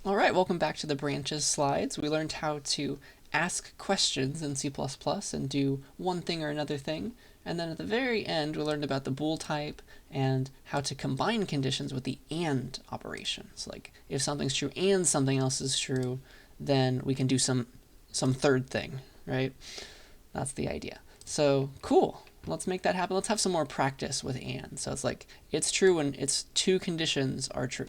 All right, welcome back to the branches slides. We learned how to ask questions in C++ and do one thing or another thing. And then at the very end, we learned about the bool type and how to combine conditions with the and operation. So like if something's true and something else is true, then we can do some third thing, right? That's the idea. So cool. Let's make that happen. Let's have some more practice with and. So it's like it's true when its two conditions are true.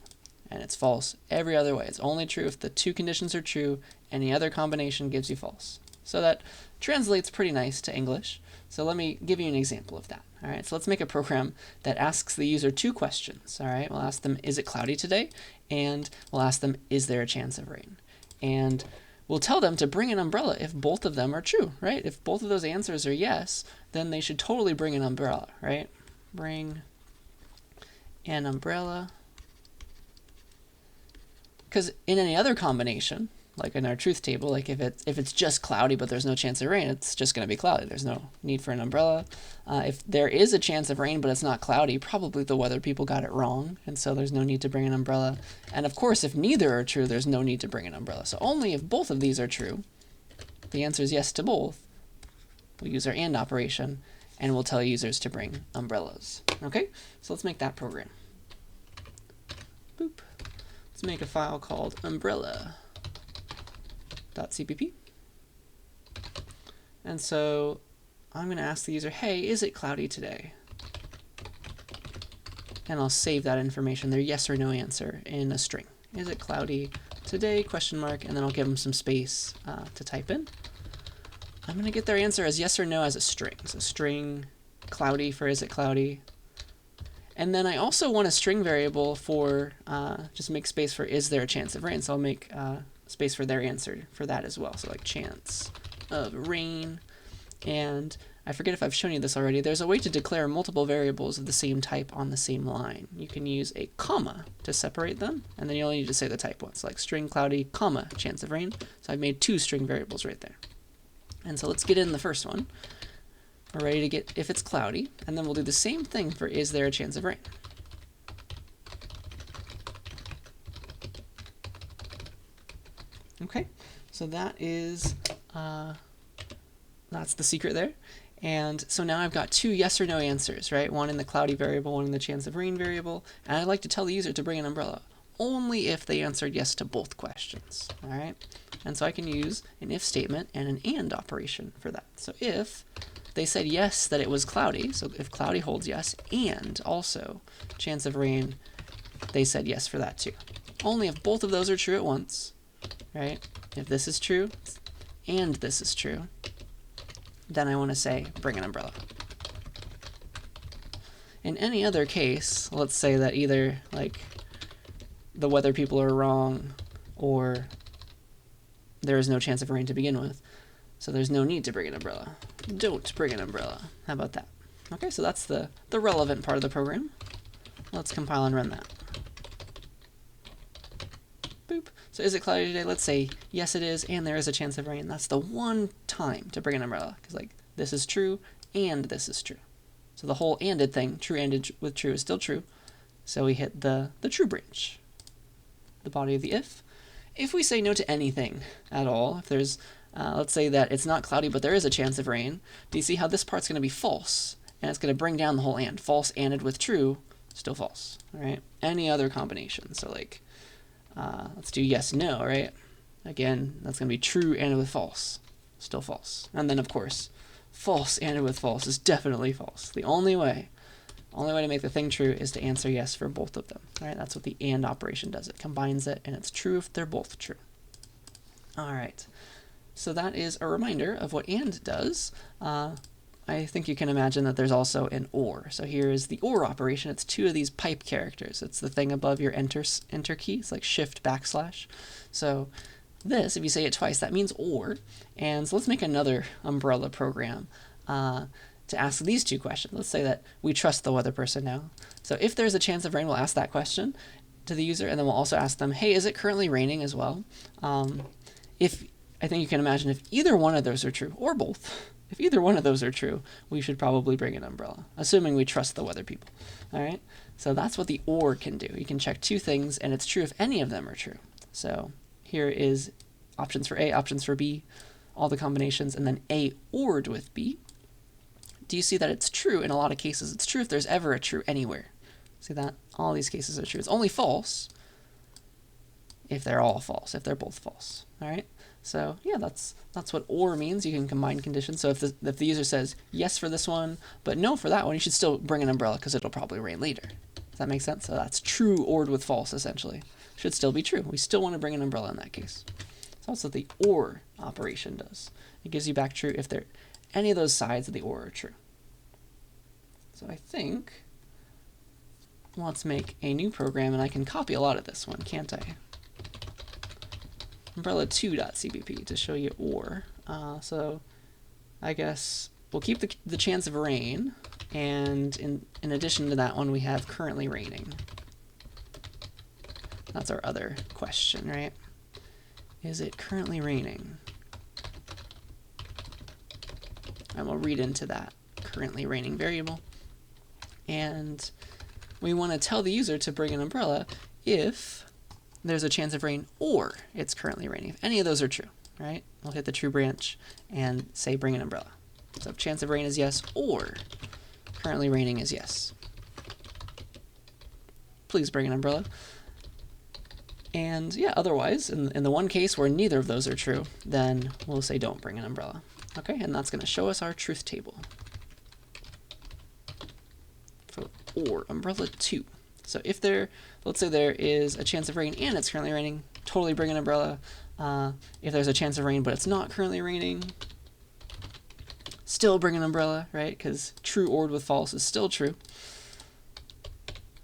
And it's false every other way. It's only true if the two conditions are true. Any other combination gives you false. So that translates pretty nice to English. So let me give you an example of that. All right, so let's make a program that asks the user two questions. All right, we'll ask them, is it cloudy today? And we'll ask them, is there a chance of rain? And we'll tell them to bring an umbrella if both of them are true, right? If both of those answers are yes, then they should totally bring an umbrella, right? Bring an umbrella. Because in any other combination, like in our truth table, like if it's just cloudy but there's no chance of rain, it's just going to be cloudy. There's no need for an umbrella. If there is a chance of rain but it's not cloudy, probably the weather people got it wrong, and so there's no need to bring an umbrella. And of course, if neither are true, there's no need to bring an umbrella. So only if both of these are true, the answer is yes to both, we'll use our and operation, and we'll tell users to bring umbrellas. Okay, so let's make that program. Boop. Let's make a file called umbrella.cpp. And so I'm going to ask the user, hey, is it cloudy today? And I'll save that information, their yes or no answer, in a string. Is it cloudy today? Question mark, and then I'll give them some space to type in. I'm going to get their answer as yes or no as a string. So string cloudy for is it cloudy. And then I also want a string variable for, just make space for is there a chance of rain. So I'll make space for their answer for that as well. So like chance of rain. And I forget if I've shown you this already. There's a way to declare multiple variables of the same type on the same line. You can use a comma to separate them. And then you only need to say the type once, like string cloudy, comma, chance of rain. So I've made two string variables right there. And so let's get in the first one. We're ready to get if it's cloudy, and then we'll do the same thing for is there a chance of rain. Okay, so that is that's the secret there. And so now I've got two yes or no answers, right? One in the cloudy variable, one in the chance of rain variable. And I'd like to tell the user to bring an umbrella only if they answered yes to both questions. All right, and so I can use an if statement and an and operation for that. So if they said yes that it was cloudy, so if cloudy holds yes, and also chance of rain, they said yes for that too. Only if both of those are true at once, right? If this is true and this is true, then I want to say bring an umbrella. In any other case, let's say that either like the weather people are wrong or there is no chance of rain to begin with, so there's no need to bring an umbrella. Don't bring an umbrella. How about that? Okay, so that's the relevant part of the program. Let's compile and run that. Boop. So is it cloudy today? Let's say yes it is, and there is a chance of rain. That's the one time to bring an umbrella, because like this is true and this is true. So the whole anded thing, true anded with true, is still true. So we hit the true branch, the body of the if. If we say no to anything at all, if there's let's say that it's not cloudy, but there is a chance of rain. Do you see how this part's going to be false? And it's going to bring down the whole and. False anded with true, still false. All right. Any other combination. So like, let's do yes, no, right? Again, that's going to be true anded with false, still false. And then of course, false anded with false is definitely false. The only way to make the thing true is to answer yes for both of them. All right. That's what the and operation does. It combines it, and it's true if they're both true. All right. So that is a reminder of what and does. I think you can imagine that there's also an or. So here is the or operation. It's two of these pipe characters. It's the thing above your enter key. It's like shift backslash. So this, if you say it twice, that means or. And so let's make another umbrella program to ask these two questions. Let's say that we trust the weather person now. So if there's a chance of rain, we'll ask that question to the user, and then we'll also ask them, hey, is it currently raining as well? I think you can imagine if either one of those are true, or both, if either one of those are true, we should probably bring an umbrella, assuming we trust the weather people. All right? So that's what the or can do. You can check two things, and it's true if any of them are true. So here is options for A, options for B, all the combinations, and then A ORed with B. Do you see that it's true in a lot of cases? It's true if there's ever a true anywhere. See that? All these cases are true. It's only false if they're all false, if they're both false. All right? So yeah, that's what OR means. You can combine conditions. So if the user says yes for this one, but no for that one, you should still bring an umbrella because it'll probably rain later. Does that make sense? So that's true ORed with false, essentially. Should still be true. We still want to bring an umbrella in that case. So that's what the OR operation does. It gives you back true if any of those sides of the OR are true. So I think, let's make a new program, and I can copy a lot of this one, can't I? Umbrella2.cpp to show you OR. So I guess we'll keep the chance of rain, and in addition to that one, we have currently raining. That's our other question, right? Is it currently raining? And we'll read into that currently raining variable. And we want to tell the user to bring an umbrella if there's a chance of rain or it's currently raining. If any of those are true, right? We'll hit the true branch and say bring an umbrella. So if chance of rain is yes or currently raining is yes, please bring an umbrella. And yeah, otherwise, in the one case where neither of those are true, then we'll say don't bring an umbrella. Okay, and that's going to show us our truth table for OR umbrella 2. So if let's say there is a chance of rain and it's currently raining, totally bring an umbrella. If there's a chance of rain but it's not currently raining, still bring an umbrella, right? Because true ORed with false is still true.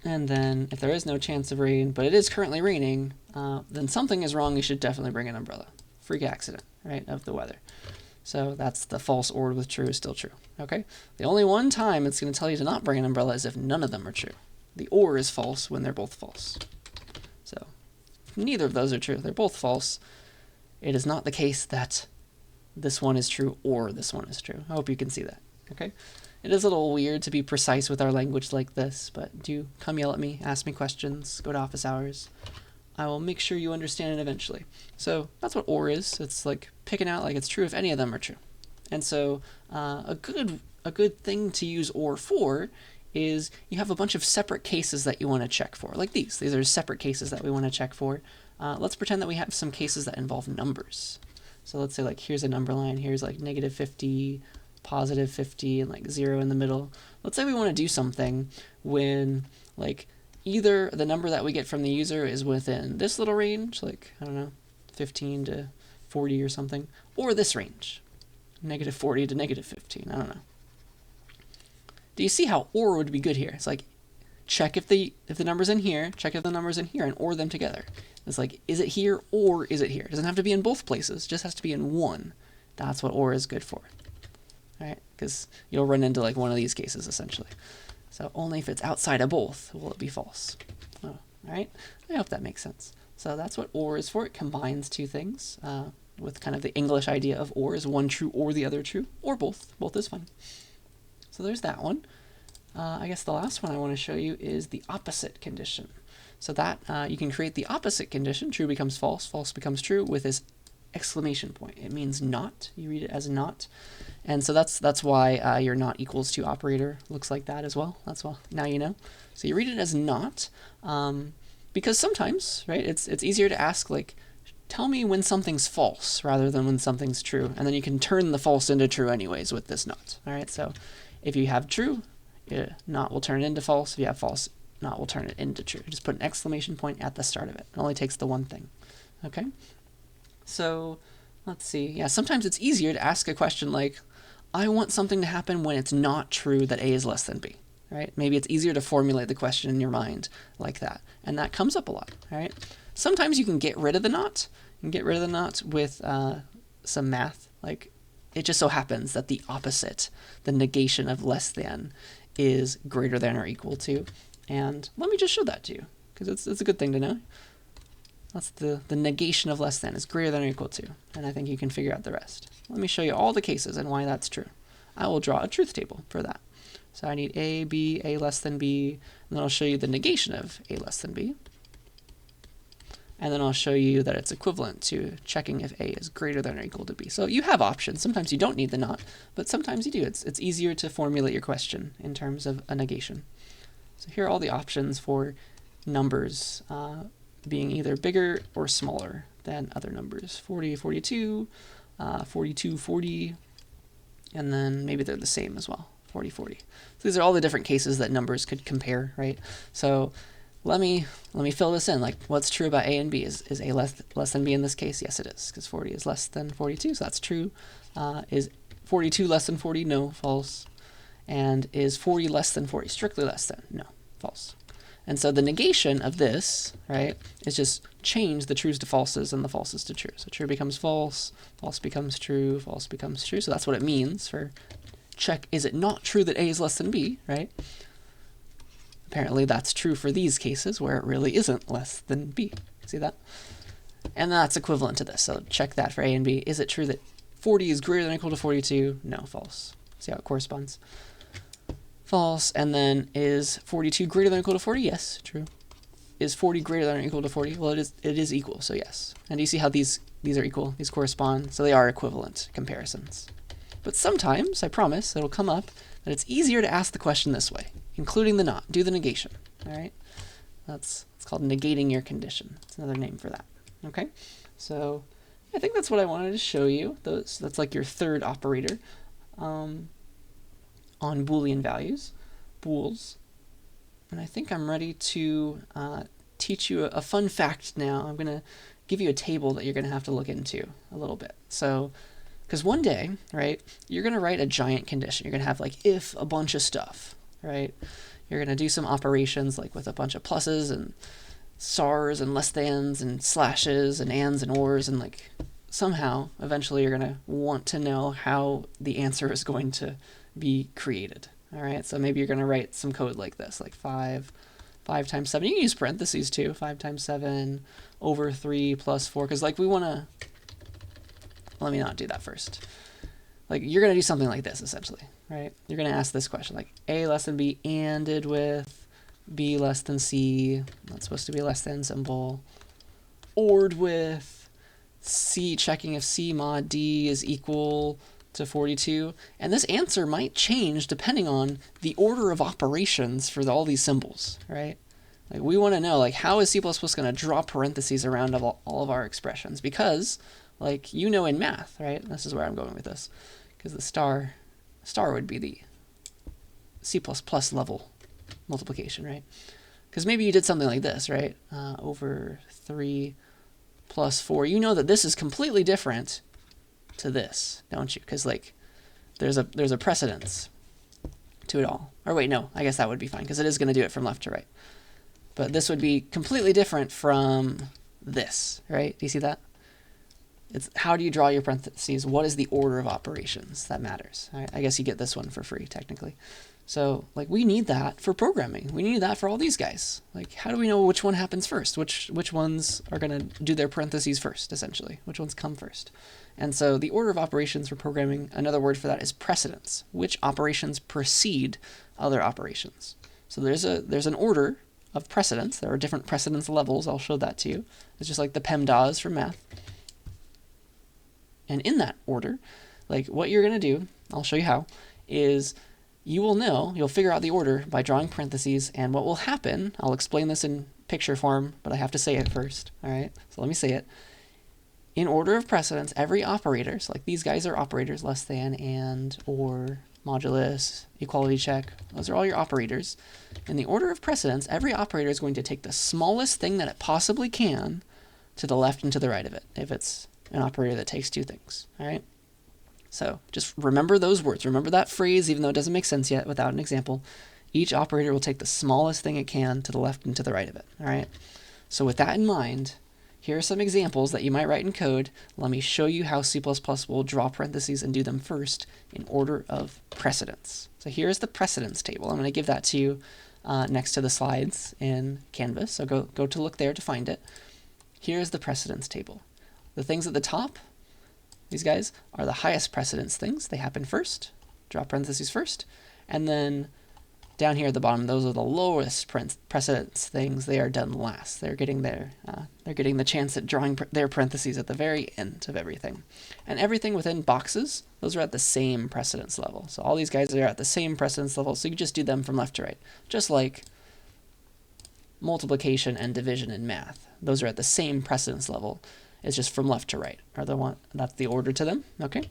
And then if there is no chance of rain but it is currently raining, then something is wrong. You should definitely bring an umbrella. Freak accident, right, of the weather. So that's the false ORed with true is still true. Okay. The only one time it's going to tell you to not bring an umbrella is if none of them are true. The OR is false when they're both false. So neither of those are true. They're both false. It is not the case that this one is true or this one is true. I hope you can see that. Okay. It is a little weird to be precise with our language like this, but do come yell at me, ask me questions, go to office hours. I will make sure you understand it eventually. So that's what OR is. It's like picking out like it's true if any of them are true. And so a good thing to use OR for is you have a bunch of separate cases that you want to check for, like these. These are separate cases that we want to check for. Let's pretend that we have some cases that involve numbers. So let's say like here's a number line, here's like -50, +50, and like 0 in the middle. Let's say we want to do something when like either the number that we get from the user is within this little range, like, I don't know, 15 to 40 or something, or this range, -40 to -15, I don't know. Do you see how OR would be good here? It's like, check if the number's in here, check if the number's in here, and OR them together. It's like, is it here or is it here? It doesn't have to be in both places, it just has to be in one. That's what OR is good for. All right, because you'll run into like one of these cases essentially. So only if it's outside of both will it be false. Oh, all right, I hope that makes sense. So that's what OR is for. It combines two things with kind of the English idea of OR is one true or the other true, or both. Both is fine. So there's that one. I guess the last one I want to show you is the opposite condition. So that you can create the opposite condition, true becomes false, false becomes true, with this exclamation point. It means not. You read it as not. And so that's why your not equals to operator looks like that as well. That's why now you know. So you read it as not because sometimes, right, it's easier to ask like, tell me when something's false rather than when something's true. And then you can turn the false into true anyways with this not. All right, so if you have true, not will turn it into false. If you have false, not will turn it into true. Just put an exclamation point at the start of it. It only takes the one thing. Okay? So let's see. Yeah, sometimes it's easier to ask a question like, I want something to happen when it's not true that A is less than B. Right? Maybe it's easier to formulate the question in your mind like that. And that comes up a lot. All right? Sometimes you can get rid of the not. You can get rid of the not with some math. Like, it just so happens that the opposite, the negation of less than, is greater than or equal to. And let me just show that to you, because it's a good thing to know. That's the negation of less than is greater than or equal to. And I think you can figure out the rest. Let me show you all the cases and why that's true. I will draw a truth table for that. So I need A, B, A less than B, and then I'll show you the negation of A less than B. and then I'll show you that it's equivalent to checking if A is greater than or equal to B. So you have options. Sometimes you don't need the not, but sometimes you do. It's easier to formulate your question in terms of a negation. So here are all the options for numbers being either bigger or smaller than other numbers. 40, 42, 42, 40, and then maybe they're the same as well, 40, 40. So these are all the different cases that numbers could compare, right? So let me fill this in. Like, what's true about A and B? Is A less than B in this case? Yes, it is, because 40 is less than 42, so that's true. Is 42 less than 40? No, false. And is 40 less than 40? Strictly less than? No, false. And so the negation of this, right, is just change the trues to falses and the falses to true. So true becomes false, false becomes true, false becomes true. So that's what it means for check, is it not true that A is less than B, right? Apparently that's true for these cases where it really isn't less than B. See that? And that's equivalent to this. So check that for A and B. Is it true that 40 is greater than or equal to 42? No, false. See how it corresponds? False. And then is 42 greater than or equal to 40? Yes, true. Is 40 greater than or equal to 40? Well, it is equal, so yes. And do you see how these are equal? These correspond, so they are equivalent comparisons. But sometimes, I promise, it'll come up that it's easier to ask the question this way, including the not. Do the negation, all right? It's called negating your condition. It's another name for that, okay? So I think that's what I wanted to show you. That's like your third operator on Boolean values, bools. And I think I'm ready to teach you a fun fact now. I'm going to give you a table that you're going to have to look into a little bit. So, because one day, right, you're going to write a giant condition. You're going to have like if a bunch of stuff, right? You're going to do some operations like with a bunch of pluses and stars and less thans and slashes and ands and ors, and like somehow eventually you're going to want to know how the answer is going to be created. All right, so maybe you're going to write some code like this, like 5 times 7. You can use parentheses too. 5 times 7 over 3 plus 4, because like we want to, let me not do that first. Like you're going to do something like this essentially, right? You're going to ask this question, like A less than B ANDed with B less than C, that's supposed to be less than symbol, ORed with C, checking if C mod D is equal to 42, and this answer might change depending on the order of operations for all these symbols, right? Like we want to know, like, how is C++ going to draw parentheses around all of our expressions? Because, like, you know, in math, right? This is where I'm going with this, because the star would be the C++ level multiplication, right? Because maybe you did something like this, right? Over 3 plus 4. You know that this is completely different to this, don't you? Because like there's a precedence to it all. Or wait, no, I guess that would be fine because it is going to do it from left to right. But this would be completely different from this, right? Do you see that? It's how do you draw your parentheses? What is the order of operations that matters? All right, I guess you get this one for free technically. So like we need that for programming. We need that for all these guys. Like how do we know which one happens first? Which ones are going to do their parentheses first, essentially? Which ones come first? And so the order of operations for programming, another word for that is precedence. Which operations precede other operations? So there's an order of precedence. There are different precedence levels. I'll show that to you. It's just like the PEMDAS from math. And in that order, like what you're going to do, I'll show you how, is you'll figure out the order by drawing parentheses, and what will happen, I'll explain this in picture form, but I have to say it first, all right? So let me say it. In order of precedence, every operator, so like these guys are operators, less than, and, or, modulus, equality check, those are all your operators. In the order of precedence, every operator is going to take the smallest thing that it possibly can to the left and to the right of it, if it's an operator that takes two things, all right? So just remember those words. Remember that phrase, even though it doesn't make sense yet without an example. Each operator will take the smallest thing it can to the left and to the right of it, all right? So with that in mind, here are some examples that you might write in code. Let me show you how C++ will draw parentheses and do them first in order of precedence. So here's the precedence table. I'm going to give that to you next to the slides in Canvas. So go to look there to find it. Here's the precedence table. The things at the top, these guys, are the highest precedence things. They happen first. Draw parentheses first. And then down here at the bottom, those are the lowest precedence things. They are done last. They're getting the chance at drawing their parentheses at the very end of everything. And everything within boxes, those are at the same precedence level. So all these guys are at the same precedence level, so you just do them from left to right. Just like multiplication and division in math. Those are at the same precedence level. It's just from left to right. That's the order to them, okay?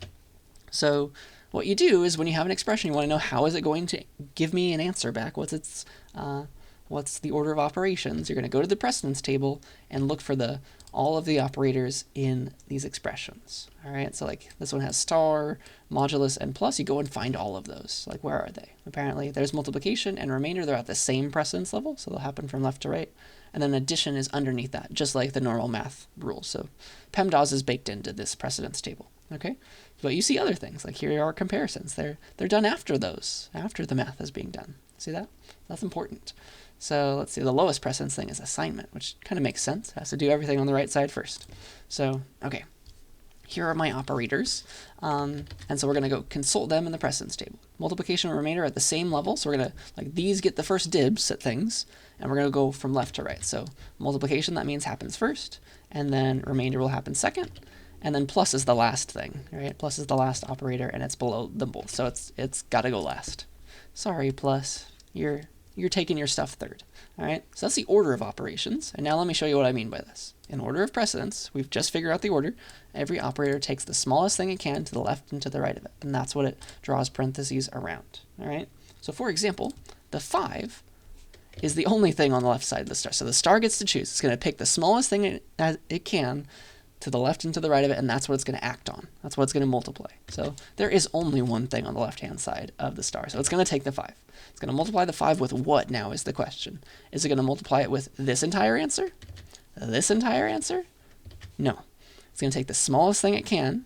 So what you do is when you have an expression, you want to know how is it going to give me an answer back? What's the order of operations? You're going to go to the precedence table and look for all of the operators in these expressions. All right, so like this one has star, modulus, and plus. You go and find all of those. Like where are they? Apparently there's multiplication and remainder. They're at the same precedence level, so they'll happen from left to right. And then addition is underneath that, just like the normal math rules. So PEMDAS is baked into this precedence table. Okay, but you see other things, like here are comparisons. They're done after those, after the math is being done. See that? That's important. So let's see, the lowest precedence thing is assignment, which kind of makes sense. It has to do everything on the right side first. So, okay, here are my operators. And so we're going to go consult them in the precedence table. Multiplication and remainder are at the same level, so we're going to, like, these get the first dibs at things, and we're going to go from left to right. So multiplication, that means happens first, and then remainder will happen second. And then plus is the last thing, right? Plus is the last operator, and it's below them both, so it's got to go last. Sorry, plus, you're taking your stuff third. All right, so that's the order of operations. And now let me show you what I mean by this. In order of precedence, we've just figured out the order. Every operator takes the smallest thing it can to the left and to the right of it, and that's what it draws parentheses around. All right, so for example, the 5 is the only thing on the left side of the star. So the star gets to choose. It's going to pick the smallest thing it can to the left and to the right of it, and that's what it's going to act on. That's what it's going to multiply. So there is only one thing on the left-hand side of the star. So it's going to take the 5. It's going to multiply the 5 with what now is the question. Is it going to multiply it with this entire answer? This entire answer? No. It's going to take the smallest thing it can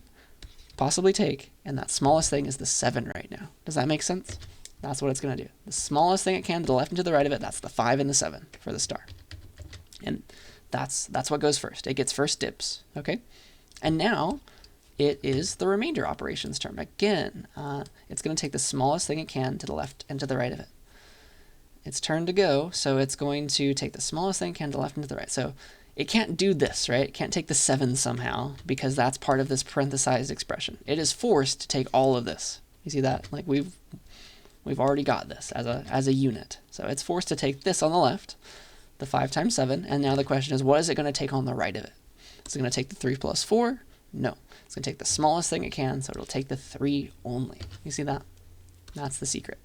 possibly take, and that smallest thing is the 7 right now. Does that make sense? That's what it's going to do. The smallest thing it can to the left and to the right of it, that's the 5 and the 7 for the star. And that's what goes first. It gets first dibs, okay? And now it is the remainder operations term. Again, it's going to take the smallest thing it can to the left and to the right of it. It's turn to go, so it's going to take the smallest thing it can to the left and to the right. So it can't do this, right? It can't take the 7 somehow, because that's part of this parenthesized expression. It is forced to take all of this. You see that? Like we've already got this as a unit. So it's forced to take this on the left, the 5 times 7, and now the question is, what is it going to take on the right of it? Is it going to take the 3 plus 4? No. It's going to take the smallest thing it can, so it'll take the 3 only. You see that? That's the secret.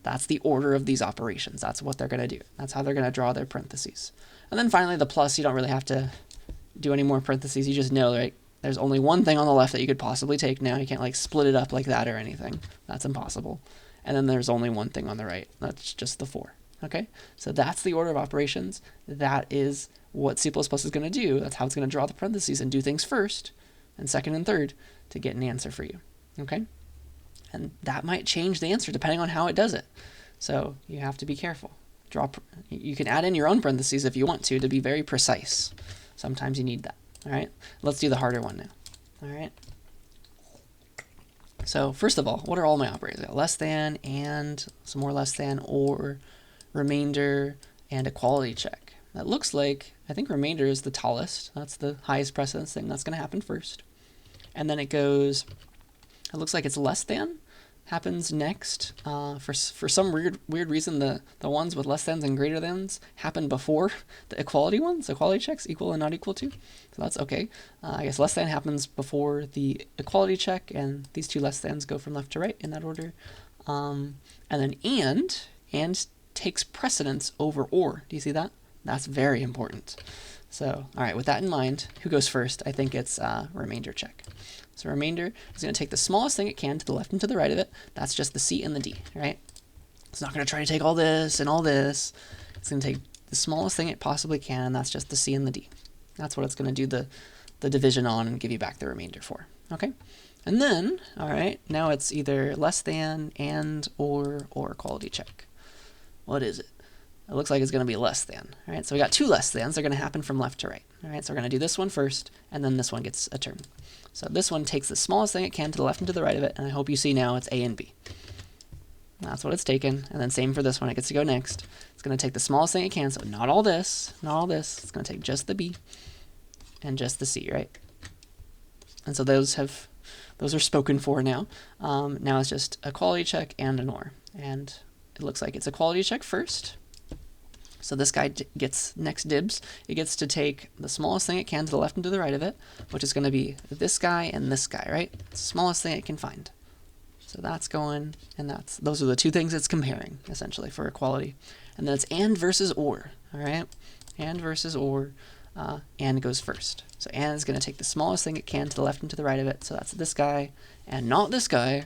That's the order of these operations. That's what they're going to do. That's how they're going to draw their parentheses. And then finally, the plus, you don't really have to do any more parentheses. You just know, right? There's only one thing on the left that you could possibly take now. You can't like split it up like that or anything. That's impossible. And then there's only one thing on the right. That's just the 4. Okay, so that's the order of operations. That is what C++ is going to do. That's how it's going to draw the parentheses and do things first and second and third to get an answer for you. Okay, and that might change the answer depending on how it does it. So you have to be careful. You can add in your own parentheses if you want to be very precise. Sometimes you need that. All right, let's do the harder one now. All right. So first of all, what are all my operators? I got less than, and some more less than, or, remainder, and equality check. That looks like, I think remainder is the tallest. That's the highest precedence thing. That's going to happen first. And then it goes, it looks like it's less than happens next. For some weird reason, the ones with less thans and greater thans happen before the equality ones, equality checks, equal and not equal to. So that's okay. I guess less than happens before the equality check, and these two less thans go from left to right in that order. And then and takes precedence over or. Do you see that? That's very important. So, all right, with that in mind, who goes first? I think it's remainder check. So remainder is going to take the smallest thing it can to the left and to the right of it. That's just the C and the D, right? It's not going to try to take all this and all this. It's going to take the smallest thing it possibly can, and that's just the C and the D. That's what it's going to do the division on and give you back the remainder for, okay? And then, all right, now it's either less than, and, or equality check. What is it? It looks like it's going to be less than. All right, so we got two less thans. They're going to happen from left to right. All right, so we're going to do this one first, and then this one gets a turn. So this one takes the smallest thing it can to the left and to the right of it, and I hope you see now it's A and B. That's what it's taken. And then same for this one, it gets to go next. It's going to take the smallest thing it can, so not all this, not all this. It's going to take just the B and just the C, right? And so those are spoken for now. Now it's just a quality check and an OR. And it looks like it's a quality check first. So this guy gets next dibs. It gets to take the smallest thing it can to the left and to the right of it, which is going to be this guy and this guy, right? It's the smallest thing it can find. So that's going, and those are the two things it's comparing, essentially, for equality. And then it's AND versus OR, all right? AND versus OR, AND goes first. So AND is going to take the smallest thing it can to the left and to the right of it, so that's this guy, and not this guy,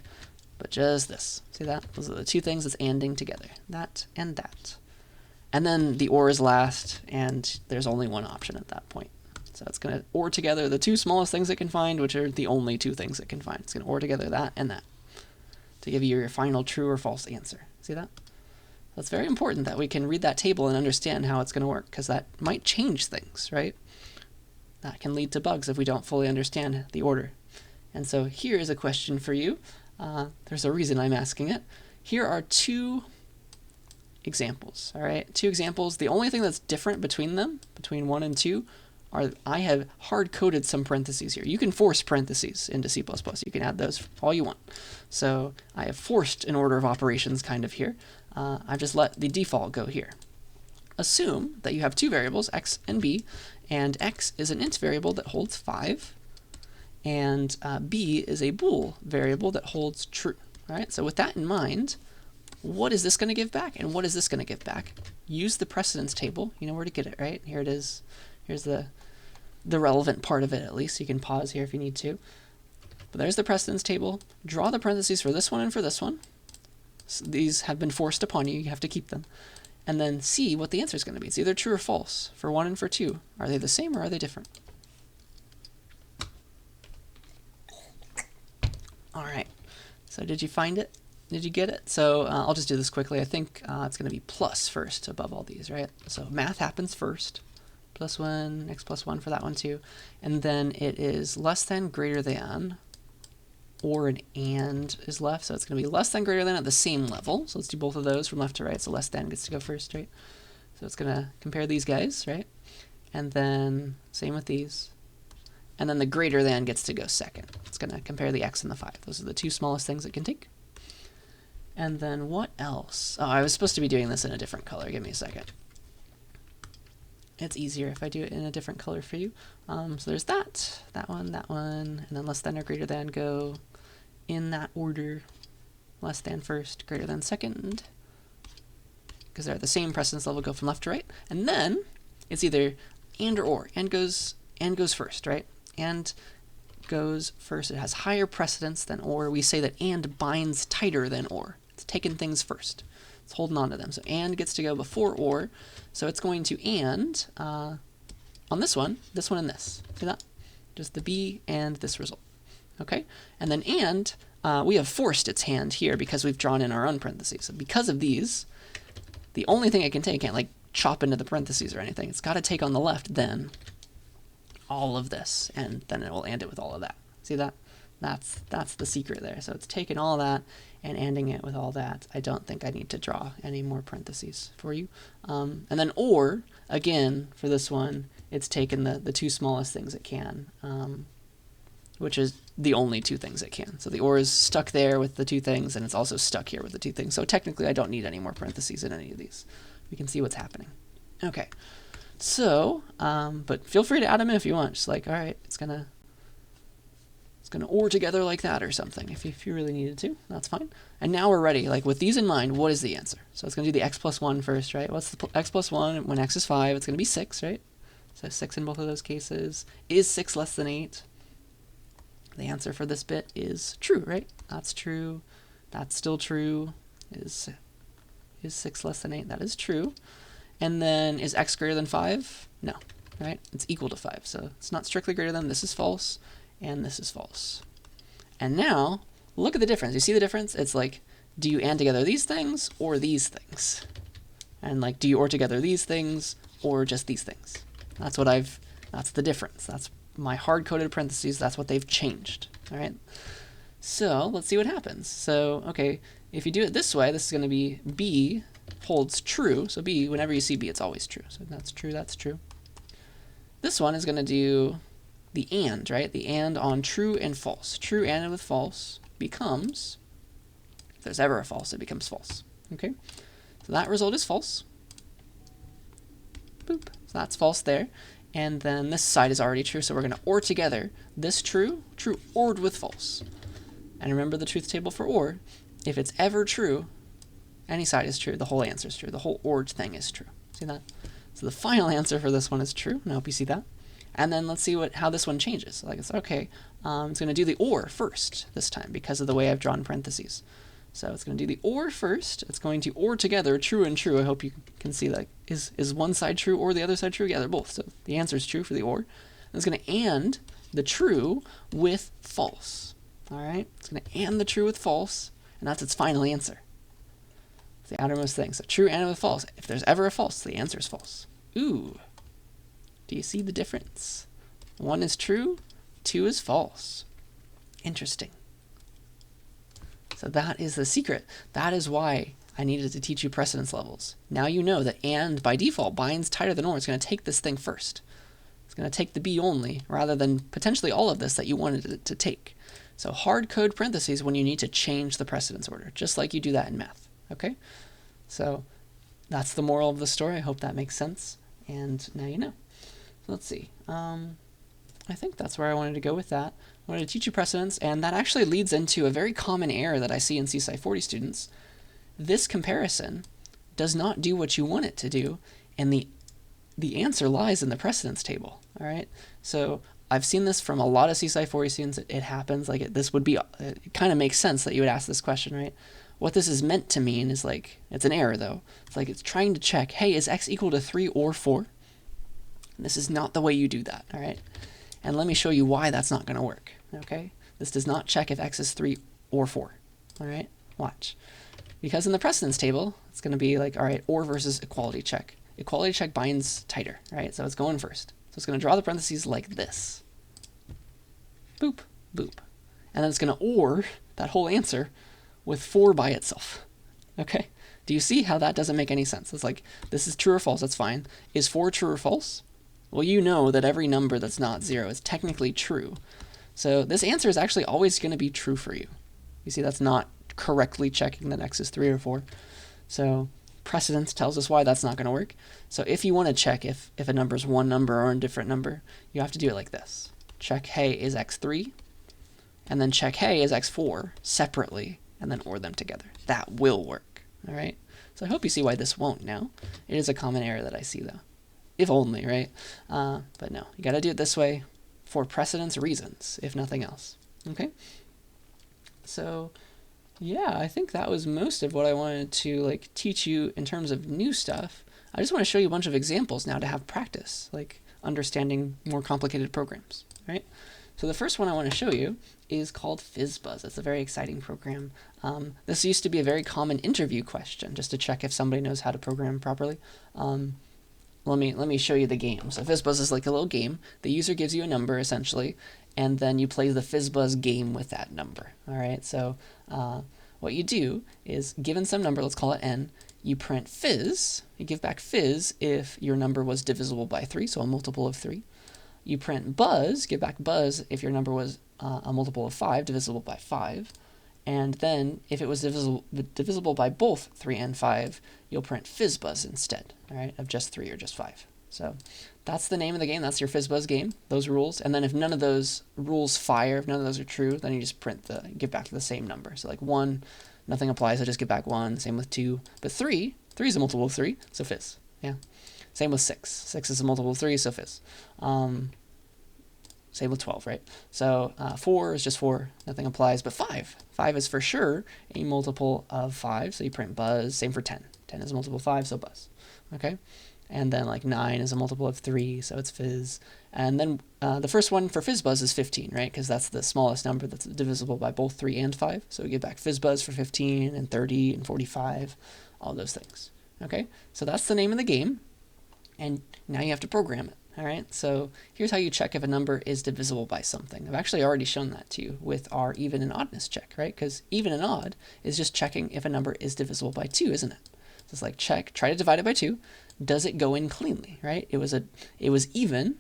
but just this. See that? Those are the two things it's ANDing together, that and that. And then the OR is last, and there's only one option at that point. So it's going to OR together the two smallest things it can find, which are the only two things it can find. It's going to OR together that and that to give you your final true or false answer. See that? That's very important that we can read that table and understand how it's going to work, because that might change things, right? That can lead to bugs if we don't fully understand the order. And so here is a question for you. There's a reason I'm asking it. Here are two examples, all right? Two examples. The only thing that's different between them, between 1 and 2, are I have hard-coded some parentheses here. You can force parentheses into C++. You can add those all you want. So I have forced an order of operations kind of here. I've just let the default go here. Assume that you have two variables, x and b, and x is an int variable that holds 5, and b is a bool variable that holds true. All right, so with that in mind, what is this going to give back, and what is this going to give back? Use the precedence table. You know where to get it, right? Here it is. Here's the relevant part of it, at least. You can pause here if you need to. But there's the precedence table. Draw the parentheses for this one and for this one. So these have been forced upon you. You have to keep them. And then see what the answer is going to be. It's either true or false for 1 and for 2. Are they the same or are they different? All right. So did you find it? Did you get it? So I'll just do this quickly. I think it's going to be plus first above all these, right? So math happens first. +1, x +1 for that one too. And then it is less than, greater than, or an and is left. So it's going to be less than, greater than at the same level. So let's do both of those from left to right. So less than gets to go first, right? So it's going to compare these guys, right? And then same with these. And then the greater than gets to go second. It's going to compare the x and the 5. Those are the two smallest things it can take. And then what else? Oh, I was supposed to be doing this in a different color. Give me a second. It's easier if I do it in a different color for you. So there's that one, and then less than or greater than go in that order. Less than first, greater than second, because they're at the same precedence level, go from left to right. And then it's either and or. And goes first, right? And goes first. It has higher precedence than or. We say that and binds tighter than or. It's taking things first. It's holding on to them. So and gets to go before or. So it's going to and on this one, and this. See that? Just the B and this result. Okay? And then and, we have forced its hand here because we've drawn in our own parentheses. So because of these, the only thing it can take, can't like chop into the parentheses or anything. It's got to take on the left then all of this, and then it will and it with all of that. See that? That's the secret there. So it's taking all that and anding it with all that. I don't think I need to draw any more parentheses for you. And then or, again, for this one, it's taken the two smallest things it can, which is the only two things it can. So the or is stuck there with the two things, and it's also stuck here with the two things. So technically, I don't need any more parentheses in any of these. We can see what's happening. Okay. So, but feel free to add them in if you want. Just like, all right, it's gonna OR together like that or something. If you really needed to, that's fine. And now we're ready. Like with these in mind, what is the answer? So it's gonna do the x +1 first, right? What's the x +1 when x is 5? It's gonna be 6, right? So 6 in both of those cases. Is 6 less than 8? The answer for this bit is true, right? That's true. That's still true. Is 6 less than 8? That is true. And then is x greater than 5? No, right? It's equal to 5. So it's not strictly greater than. This is false, and this is false. And now, look at the difference. You see the difference? It's like, do you AND together these things or these things? And like, do you OR together these things or just these things? That's the difference. That's my hard-coded parentheses. That's what they've changed, all right? So let's see what happens. So, okay, if you do it this way, this is going to be B holds true. So B, whenever you see B, it's always true. So that's true, that's true. This one is going to do the and, right? The and on true and false. True and with false becomes, if there's ever a false, it becomes false. Okay, so that result is false. Boop. So that's false there. And then this side is already true, so we're going to OR together. This true, true ORed with false. And remember the truth table for OR. If it's ever true, any side is true. The whole answer is true. The whole ORed thing is true. See that? So the final answer for this one is true. And I hope you see that. And then let's see how this one changes. Like it's okay. It's going to do the OR first this time because of the way I've drawn parentheses. So it's going to do the OR first. It's going to OR together true and true. I hope you can see that. Is one side true or the other side true? Yeah, they're both. So the answer is true for the OR. And it's going to AND the true with false. All right? It's going to AND the true with false, and that's its final answer. It's the outermost thing. So true AND with false. If there's ever a false, the answer is false. Ooh. Do you see the difference? 1 is true, 2 is false. Interesting. So that is the secret. That is why I needed to teach you precedence levels. Now you know that AND by default binds tighter than OR. It's going to take this thing first. It's going to take the B only rather than potentially all of this that you wanted it to take. So hard code parentheses when you need to change the precedence order, just like you do that in math. Okay? So that's the moral of the story. I hope that makes sense. And now you know. So let's see. I think that's where I wanted to go with that. I wanted to teach you precedence, and that actually leads into a very common error that I see in CSCI 40 students. This comparison does not do what you want it to do, and the answer lies in the precedence table. All right. So I've seen this from a lot of CSCI 40 students. It happens. Like this would be. It kind of makes sense that you would ask this question, right? What this is meant to mean is like it's an error though. It's like it's trying to check. Hey, is x equal to 3 or 4? And this is not the way you do that. All right. And let me show you why that's not going to work, okay? This does not check if x is 3 or 4, all right? Watch. Because in the precedence table, it's going to be like, all right, OR versus equality check. Equality check binds tighter, right? So it's going first. So it's going to draw the parentheses like this. Boop, boop. And then it's going to OR that whole answer with 4 by itself, okay? Do you see how that doesn't make any sense? It's like, this is true or false, that's fine. Is 4 true or false? Well, you know that every number that's not 0 is technically true. So this answer is actually always going to be true for you. You see, that's not correctly checking that x is 3 or 4. So precedence tells us why that's not going to work. So if you want to check if a number is one number or a different number, you have to do it like this. Check, hey, is x 3? And then check, hey, is x 4 separately, and then OR them together. That will work, all right? So I hope you see why this won't now. It is a common error that I see, though. If only, right? But no, you got to do it this way for precedence reasons, if nothing else. Okay? So, yeah, I think that was most of what I wanted to like teach you in terms of new stuff. I just want to show you a bunch of examples now to have practice, like understanding more complicated programs, right? So the first one I want to show you is called FizzBuzz. It's a very exciting program. This used to be a very common interview question, just to check if somebody knows how to program properly. Let me show you the game. So FizzBuzz is like a little game. The user gives you a number, essentially, and then you play the FizzBuzz game with that number. All right, so what you do is, given some number, let's call it n, you print fizz. You give back fizz if your number was divisible by 3, so a multiple of 3. You print buzz, give back buzz if your number was a multiple of 5, divisible by 5. And then, if it was divisible by both 3 and 5, you'll print FizzBuzz instead, all right, of just 3 or just 5. So that's the name of the game. That's your FizzBuzz game, those rules. And then if none of those rules fire, if none of those are true, then you just give back the same number. So like 1, nothing applies, I just give back 1. Same with 2. But 3 is a multiple of 3, so fizz. Yeah. Same with 6. 6 is a multiple of 3, so fizz. Same with 12, right? So 4 is just 4, nothing applies, but 5. 5 is for sure a multiple of 5, so you print buzz. Same for 10. 10 is a multiple of 5, so buzz. Okay? And then like 9 is a multiple of 3, so it's fizz. And then the first one for FizzBuzz is 15, right? Because that's the smallest number that's divisible by both 3 and 5. So we give back FizzBuzz for 15 and 30 and 45, all those things. Okay? So that's the name of the game. And now you have to program it. All right, so here's how you check if a number is divisible by something. I've actually already shown that to you with our even and oddness check, right? Because even and odd is just checking if a number is divisible by 2, isn't it? So it's like check, try to divide it by 2. Does it go in cleanly, right? It was even,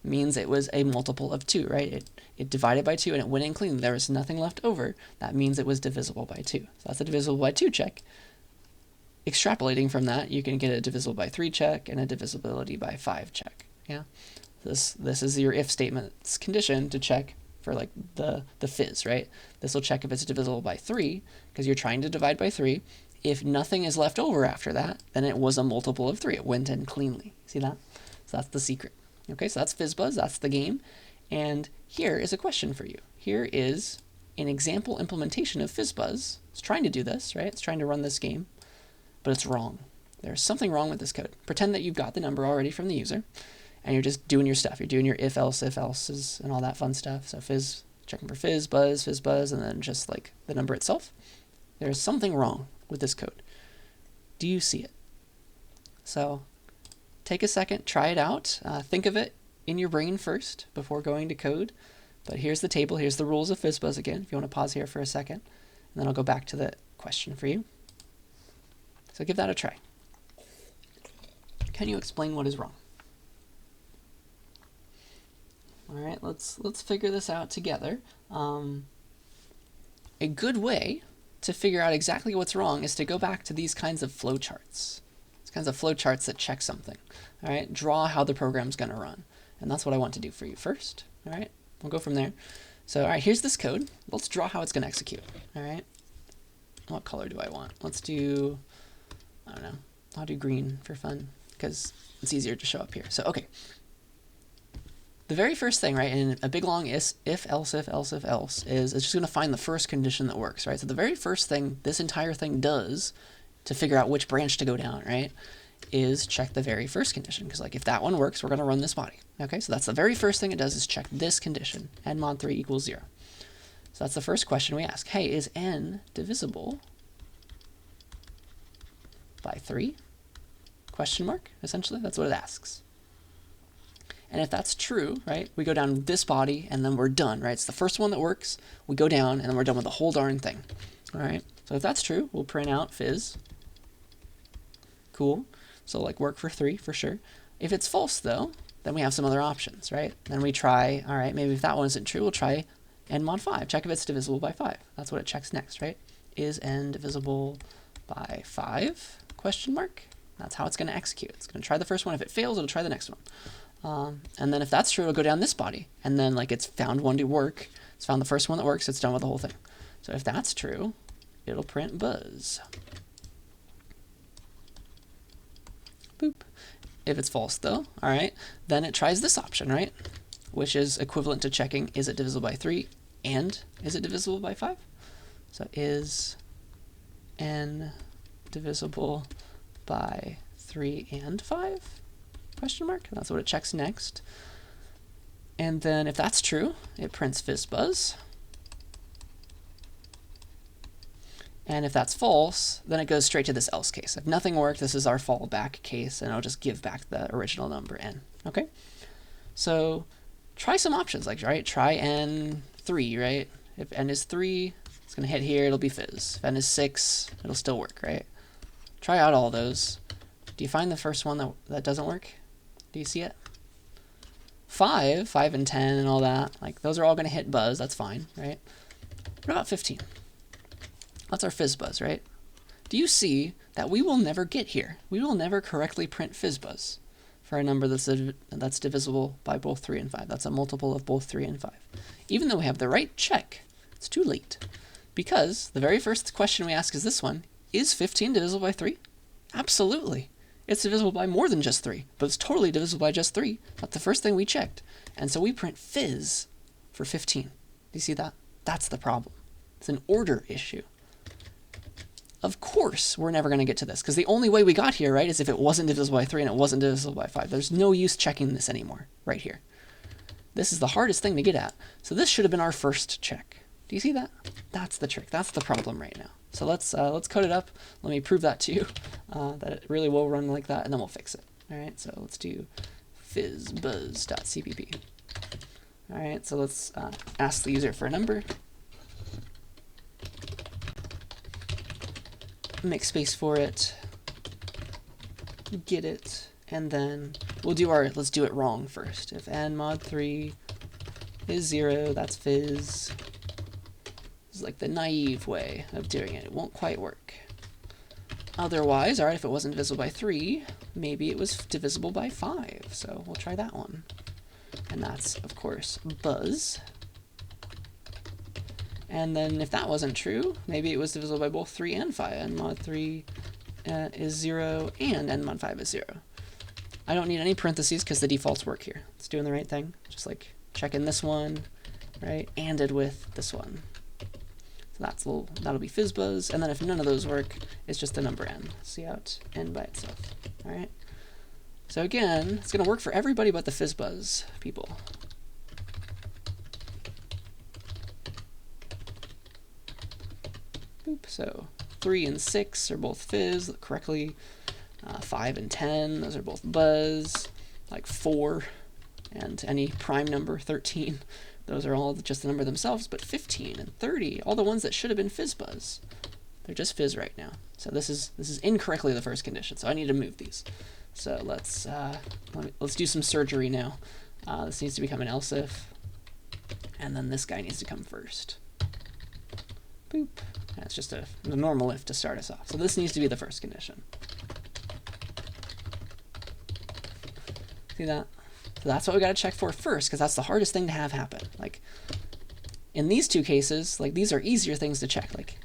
means it was a multiple of 2, right? It divided by 2 and it went in cleanly. There was nothing left over. That means it was divisible by 2. So that's a divisible by 2 check. Extrapolating from that, you can get a divisible by 3 check and a divisibility by 5 check. Yeah, this is your if statement's condition to check for like the fizz, right? This will check if it's divisible by 3 because you're trying to divide by 3. If nothing is left over after that, then it was a multiple of 3. It went in cleanly. See that? So that's the secret. Okay, so that's FizzBuzz. That's the game. And here is a question for you. Here is an example implementation of FizzBuzz. It's trying to do this, right? It's trying to run this game, but it's wrong. There's something wrong with this code. Pretend that you've got the number already from the user, and you're just doing your stuff. You're doing your if else's, and all that fun stuff. So fizz, checking for fizz, and then just like the number itself. There's something wrong with this code. Do you see it? So take a second, try it out. Think of it in your brain first before going to code. But here's the table. Here's the rules of FizzBuzz again, if you want to pause here for a second. And then I'll go back to the question for you. So give that a try. Can you explain what is wrong? All right, let's figure this out together. A good way to figure out exactly what's wrong is to go back to these kinds of flowcharts. These kinds of flowcharts that check something. All right, draw how the program's going to run. And that's what I want to do for you first. All right, we'll go from there. So, all right, here's this code. Let's draw how it's going to execute. All right, what color do I want? Let's do, I don't know, I'll do green for fun because it's easier to show up here. So, okay. The very first thing, right, in a big long if else is it's just going to find the first condition that works, right? So the very first thing this entire thing does to figure out which branch to go down, right, is check the very first condition. Because like if that one works, we're going to run this body. Okay, so that's the very first thing it does is check this condition, n mod 3 equals 0. So that's the first question we ask. Hey, is n divisible by 3? Question mark, essentially. That's what it asks. And if that's true, right, we go down this body and then we're done, right? It's the first one that works. We go down and then we're done with the whole darn thing. All right. So if that's true, we'll print out fizz. Cool. So like work for 3 for sure. If it's false though, then we have some other options, right? Then we try, all right, maybe if that one isn't true, we'll try n mod 5. Check if it's divisible by 5. That's what it checks next, right? Is n divisible by 5? Question mark. That's how it's going to execute. It's going to try the first one. If it fails, it'll try the next one. And then if that's true, it'll go down this body. And then like it's found one to work. It's found the first one that works. It's done with the whole thing. So if that's true, it'll print buzz. Boop. If it's false though, all right, then it tries this option, right? Which is equivalent to checking, is it divisible by 3 and is it divisible by 5? So is n divisible by 3 and 5? Question mark. That's what it checks next. And then if that's true, it prints FizzBuzz. And if that's false, then it goes straight to this else case. If nothing worked, this is our fallback case, and it'll just give back the original number n. Okay? So try some options, like, right, try n3, right? If n is 3, it's going to hit here, it'll be fizz. If n is 6, it'll still work, right? Try out all those. Do you find the first one that doesn't work? Do you see it? 5 and 10 and all that, like those are all going to hit buzz, that's fine, right? What about 15? That's our FizzBuzz, right? Do you see that we will never get here? We will never correctly print FizzBuzz for a number that's divisible by both 3 and 5. That's a multiple of both 3 and 5. Even though we have the right check, it's too late. Because the very first question we ask is this one, is 15 divisible by 3? Absolutely. It's divisible by more than just 3, but it's totally divisible by just 3. That's the first thing we checked. And so we print fizz for 15. Do you see that? That's the problem. It's an order issue. Of course, we're never going to get to this, because the only way we got here, right, is if it wasn't divisible by 3 and it wasn't divisible by 5. There's no use checking this anymore, right here. This is the hardest thing to get at. So this should have been our first check. Do you see that? That's the trick. That's the problem right now. So let's code it up. Let me prove that to you, that it really will run like that, and then we'll fix it. All right, so let's do fizzbuzz.cpp. All right, so let's ask the user for a number. Make space for it. Get it, and then we'll do let's do it wrong first. If n mod 3 is 0, that's fizz. This is like the naive way of doing it. It won't quite work. Otherwise, all right, if it wasn't divisible by 3, maybe it was divisible by 5. So we'll try that one. And that's, of course, buzz. And then if that wasn't true, maybe it was divisible by both 3 and 5. N mod 3 is 0 and n mod 5 is 0. I don't need any parentheses because the defaults work here. It's doing the right thing. Just like checking this one, right? ANDed with this one. So that'll be fizzbuzz. And then if none of those work, it's just the number n. See out n by itself. All right. So again, it's going to work for everybody but the fizzbuzz people. Boop. So 3 and 6 are both fizz correctly. 5 and 10, those are both buzz. Like 4 and any prime number, 13, those are all just the number themselves. But 15 and 30, all the ones that should have been fizzbuzz, they're just fizz right now. So this is incorrectly the first condition. So I need to move these. So let's do some surgery now. This needs to become an else if, and then this guy needs to come first. Boop. That's just a normal if to start us off. So this needs to be the first condition. See that? So that's what we got to check for first, because that's the hardest thing to have happen. Like in these two cases, like these are easier things to check. Like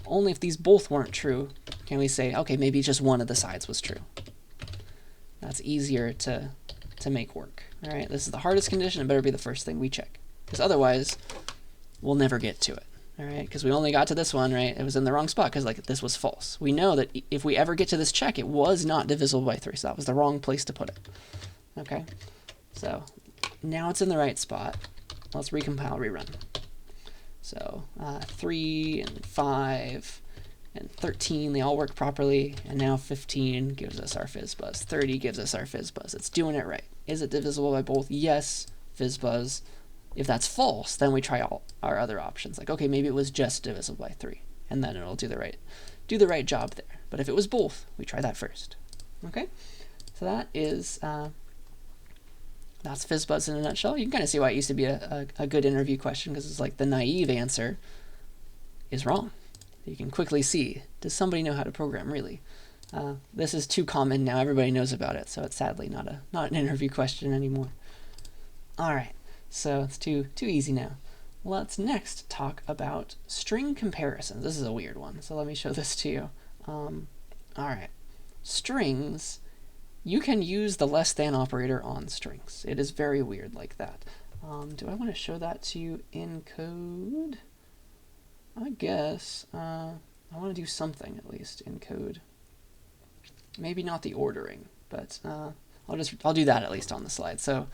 only if these both weren't true can we say, okay, maybe just one of the sides was true. That's easier to make work. All right, this is the hardest condition. It better be the first thing we check, because otherwise we'll never get to it. All right, because we only got to this one, right? It was in the wrong spot because like this was false. We know that if we ever get to this check, it was not divisible by 3, so that was the wrong place to put it. Okay, so now it's in the right spot. Let's recompile, rerun. So 3 and 5 and 13, they all work properly, and now 15 gives us our fizzbuzz. 30 gives us our fizzbuzz. It's doing it right. Is it divisible by both? Yes, fizzbuzz. If that's false, then we try all our other options. Like, okay, maybe it was just divisible by 3, and then it'll do the right job there. But if it was both, we try that first. Okay, so that is that's fizzbuzz in a nutshell. You can kind of see why it used to be a good interview question, because it's like the naive answer is wrong. You can quickly see, does somebody know how to program really? This is too common now. Everybody knows about it, so it's sadly not an interview question anymore. All right. So it's too easy now. Let's next talk about string comparisons. This is a weird one, so let me show this to you. All right, strings, you can use the less than operator on strings. It is very weird like that. Do I want to show that to you in code? I guess I want to do something at least in code. Maybe not the ordering, but I'll do that at least on the slide. So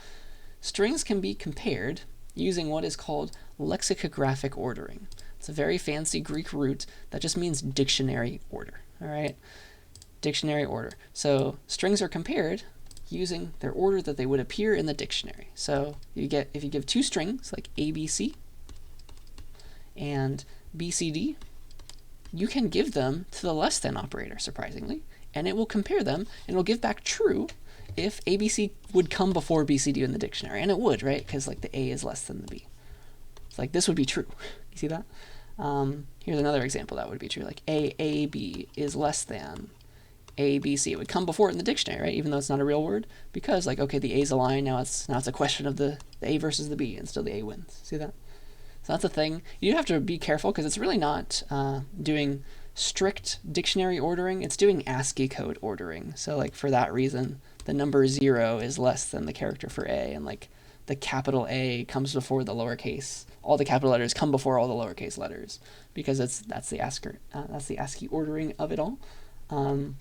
strings can be compared using what is called lexicographic ordering. It's a very fancy Greek root that just means dictionary order. All right, dictionary order. So strings are compared using their order that they would appear in the dictionary. So if you give two strings like ABC and BCD, you can give them to the less than operator, surprisingly, and it will compare them and it'll give back true if ABC would come before BCD in the dictionary, and it would, right? Because like the A is less than the B. It's like this would be true. You see that? Here's another example that would be true. Like AAB is less than ABC. It would come before it in the dictionary, right? Even though it's not a real word, because like okay, the A's a line. Now it's a question of the A versus the B, and still the A wins. See that? So that's a thing. You have to be careful because it's really not doing strict dictionary ordering. It's doing ASCII code ordering. So like for that reason, the number 0 is less than the character for A, and like the capital A comes before the lowercase. All the capital letters come before all the lowercase letters because that's the ASCII ordering of it all. And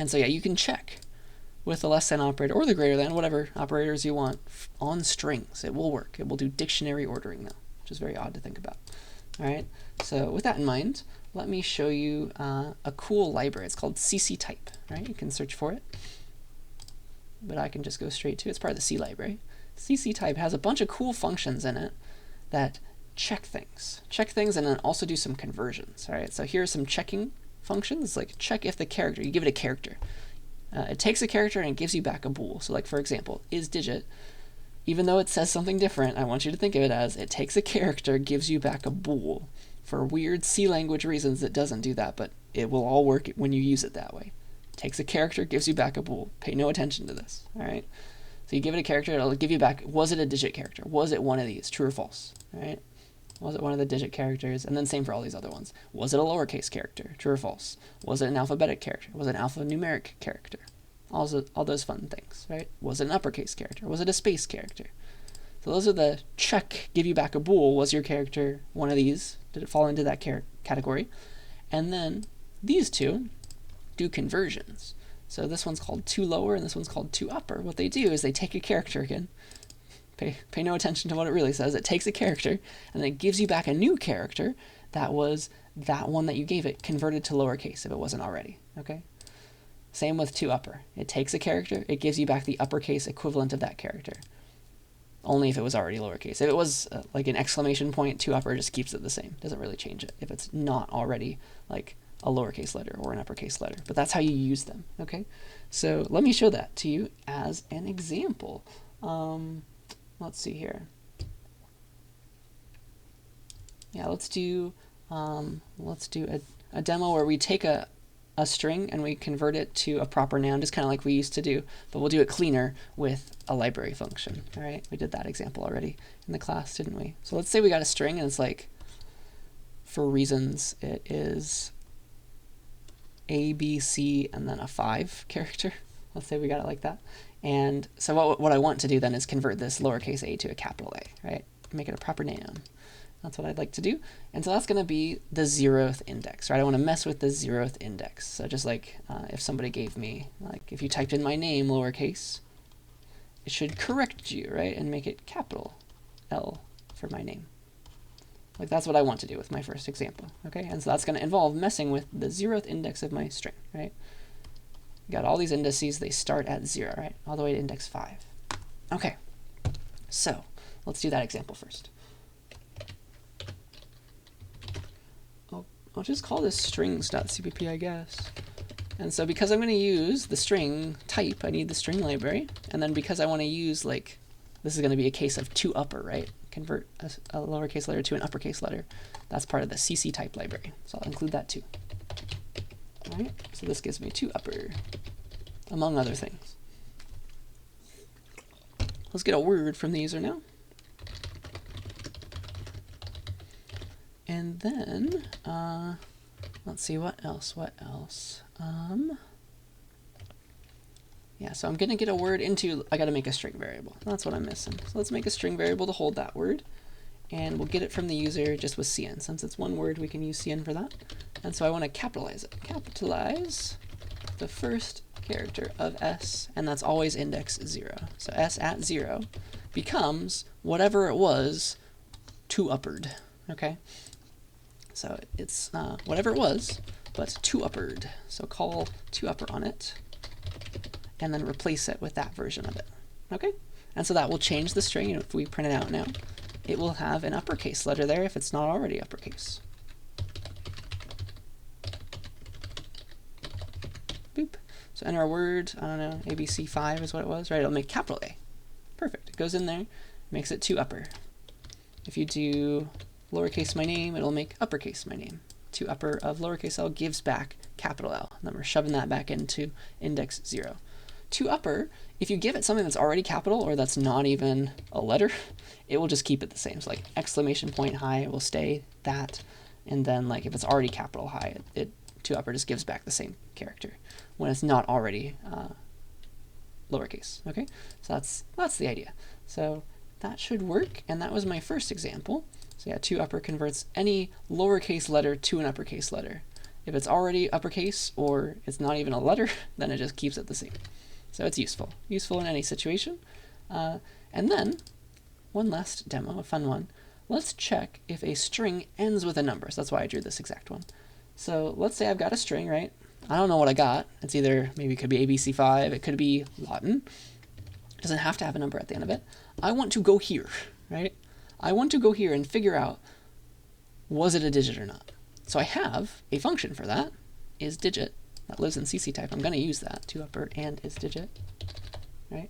so yeah, you can check with the less than operator or the greater than, whatever operators you want, on strings. It will work. It will do dictionary ordering though, which is very odd to think about. All right. So with that in mind, let me show you a cool library. It's called CSCI. Right? You can search for it. but I can just go straight to, it's part of the C library. CC type has a bunch of cool functions in it that check things and then also do some conversions. All right, so here are some checking functions, like check if the character, you give it a character. It takes a character and it gives you back a bool. So like for example, isDigit, even though it says something different, I want you to think of it as it takes a character, gives you back a bool. For weird C language reasons, it doesn't do that, but it will all work when you use it that way. Takes a character, gives you back a bool. Pay no attention to this, all right? So you give it a character, it'll give you back, was it a digit character? Was it one of these, true or false, all right? Was it one of the digit characters? And then same for all these other ones. Was it a lowercase character, true or false? Was it an alphabetic character? Was it an alphanumeric character? All those fun things, right? Was it an uppercase character? Was it a space character? So those are the check, give you back a bool. Was your character one of these? Did it fall into that category? And then these two do conversions. So this one's called to lower and this one's called to upper. What they do is they take a character again. Pay no attention to what it really says. It takes a character and then it gives you back a new character that was that one that you gave it converted to lowercase if it wasn't already. Okay. Same with to upper. It takes a character, it gives you back the uppercase equivalent of that character. Only if it was already lowercase. If it was like an exclamation point, to upper just keeps it the same. Doesn't really change it if it's not already like a lowercase letter or an uppercase letter. But that's how you use them, okay? So let me show that to you as an example. Let's see here. Yeah, let's do a demo where we take a string and we convert it to a proper noun, just kind of like we used to do, but we'll do it cleaner with a library function. All right, we did that example already in the class, didn't we? So let's say we got a string and it's like, for reasons, it is A, B, C, and then a 5 character. Let's say we got it like that. And so what I want to do then is convert this lowercase a to a capital A, right? Make it a proper noun. That's what I'd like to do. And so that's going to be the 0th index, right? I want to mess with the 0th index. So just like if somebody gave me, like if you typed in my name lowercase, it should correct you, right? And make it capital L for my name. Like that's what I want to do with my first example, okay? And so that's going to involve messing with the 0th index of my string, right? Got all these indices, they start at 0, right? All the way to index 5. Okay, so let's do that example first. I'll just call this strings.cpp, I guess. And so because I'm going to use the string type, I need the string library. And then because I want to use, like, this is going to be a case of to upper, right? Convert a lowercase letter to an uppercase letter. That's part of the CC type library. So I'll include that too. All right, so this gives me to upper, among other things. Let's get a word from the user now. And then, let's see, what else? Yeah, so I'm going to get a word into, I got to make a string variable. That's what I'm missing. So let's make a string variable to hold that word. And we'll get it from the user just with cn. Since it's one word, we can use cn for that. And so I want to capitalize it. Capitalize the first character of s, and that's always index 0. So s at 0 becomes whatever it was to uppered, okay? So it's whatever it was, but to uppered. So call to upper on it, and then replace it with that version of it, okay? And so that will change the string, and if we print it out now, it will have an uppercase letter there if it's not already uppercase. Boop. So enter a word, I don't know, ABC5 is what it was, right? It'll make capital A. Perfect. It goes in there, makes it to upper. If you do lowercase my name, it'll make uppercase my name. To upper of lowercase l gives back capital L. And then we're shoving that back into index 0. To upper, if you give it something that's already capital or that's not even a letter, it will just keep it the same. So like exclamation point high will stay that, and then like if it's already capital high, it to upper just gives back the same character when it's not already lowercase. Okay, so that's the idea. So that should work, and that was my first example. So yeah, to upper converts any lowercase letter to an uppercase letter. If it's already uppercase or it's not even a letter, then it just keeps it the same. So it's useful in any situation. And then one last demo, a fun one. Let's check if a string ends with a number. So that's why I drew this exact one. So let's say I've got a string, right? I don't know what I got. It's either, maybe it could be ABC5, it could be Latin. It doesn't have to have a number at the end of it. I want to go here, right? I want to go here and figure out, was it a digit or not? So I have a function for that, isDigit, that lives in CC type. I'm going to use that, to upper and isDigit, right?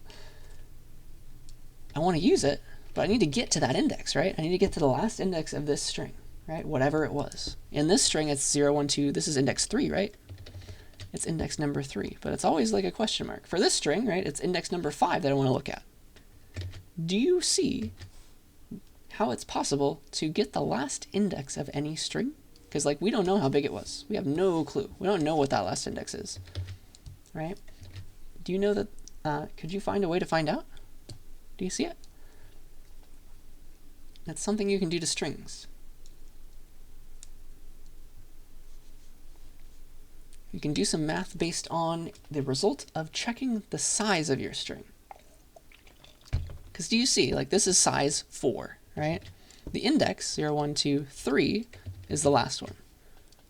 I want to use it, but I need to get to that index, right? I need to get to the last index of this string, right? Whatever it was. In this string, it's 0, 1, 2. This is index 3, right? It's index number 3, but it's always like a question mark. For this string, right, it's index number 5 that I want to look at. Do you see how it's possible to get the last index of any string? Because like we don't know how big it was. We have no clue. We don't know what that last index is, right? Do you know that, could you find a way to find out? Do you see it? That's something you can do to strings. You can do some math based on the result of checking the size of your string. Because do you see, like this is size 4, right? The index, 0, 1, 2, 3, is the last one.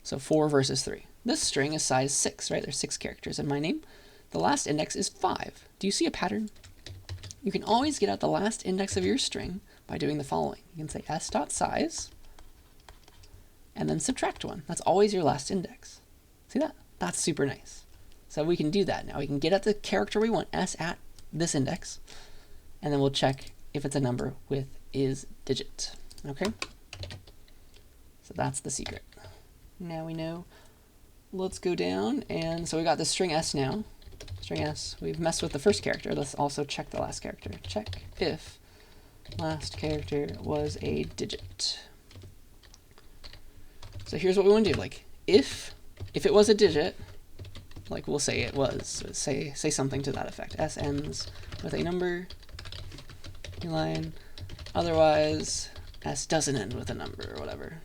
So 4 versus 3. This string is size 6, right? There's 6 characters in my name. The last index is 5. Do you see a pattern? You can always get out the last index of your string by doing the following. You can say s.size, and then subtract 1. That's always your last index. See that? That's super nice. So we can do that now. We can get at the character we want, s at this index, and then we'll check if it's a number with isDigit. Okay? So that's the secret. Now we know. Let's go down, and so we got this string s now. String s. We've messed with the first character. Let's also check the last character. Check if last character was a digit. So here's what we want to do. Like if it was a digit, like we'll say it was, say something to that effect. S ends with a number, line. Otherwise, S doesn't end with a number or whatever.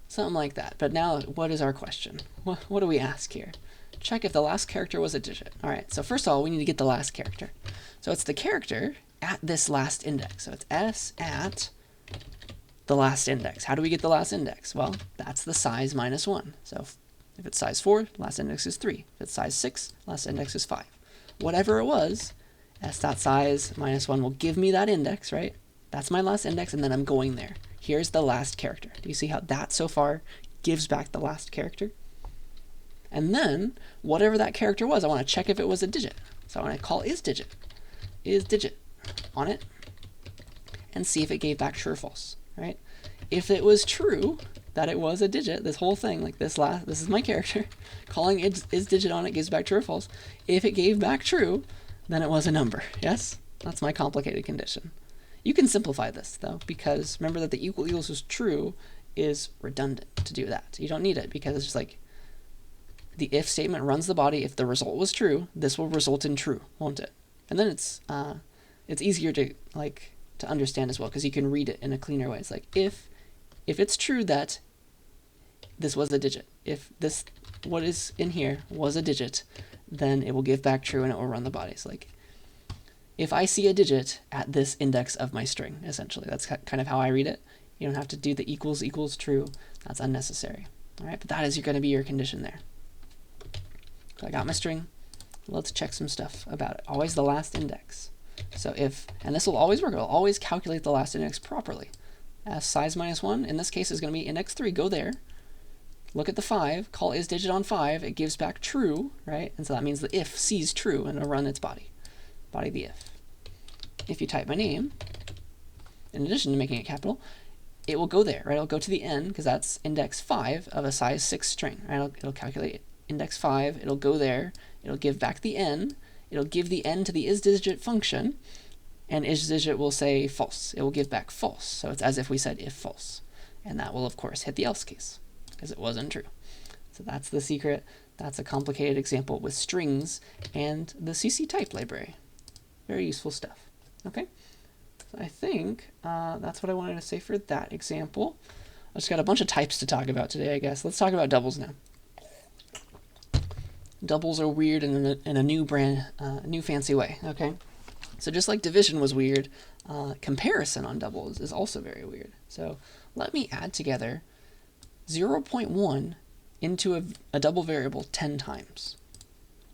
Something like that. But now, what is our question? What do we ask here? Check if the last character was a digit. All right, so first of all, we need to get the last character. So it's the character at this last index. So it's S at the last index. How do we get the last index? Well, that's the size minus 1. So if it's size 4, last index is 3. If it's size 6, last index is 5. Whatever it was, s.size minus 1 will give me that index, right? That's my last index, and then I'm going there. Here's the last character. Do you see how that so far gives back the last character? And then, whatever that character was, I want to check if it was a digit. So I want to call isDigit on it, and see if it gave back true or false, right? If it was true that it was a digit, this whole thing, like this is my character, calling isDigit on it gives back true or false. If it gave back true, then it was a number, yes? That's my complicated condition. You can simplify this, though, because remember that the equal equals is true is redundant to do that. You don't need it, because it's just like the if statement runs the body. If the result was true, this will result in true, won't it? And then it's easier to understand as well, because you can read it in a cleaner way. It's like if it's true that this was a digit, if this what is in here was a digit, then it will give back true and it will run the body. So like if I see a digit at this index of my string, essentially, that's kind of how I read it. You don't have to do the equals true. That's unnecessary. All right, but that is going to be your condition there. So I got my string. Let's check some stuff about it. Always the last index. So and this will always work. It'll always calculate the last index properly. As size minus 1, in this case, is going to be index 3. Go there. Look at the 5. Call isDigit on 5. It gives back true, right? And so that means the if sees true and it'll run its body. Body the if. If you type my name, in addition to making it capital, it will go there, right? It'll go to the n, because that's index 5 of a size 6 string, right? It'll calculate index 5. It'll go there. It'll give back the n. It'll give the n to the isDigit function, and isDigit will say false. It will give back false. So it's as if we said if false. And that will, of course, hit the else case, because it wasn't true. So that's the secret. That's a complicated example with strings and the CC type library. Very useful stuff. Okay, so I think that's what I wanted to say for that example. I just got a bunch of types to talk about today, I guess. Let's talk about doubles now. Doubles are weird in a new fancy way. Okay, so just like division was weird, comparison on doubles is also very weird. So let me add together 0.1 into a double variable 10 times.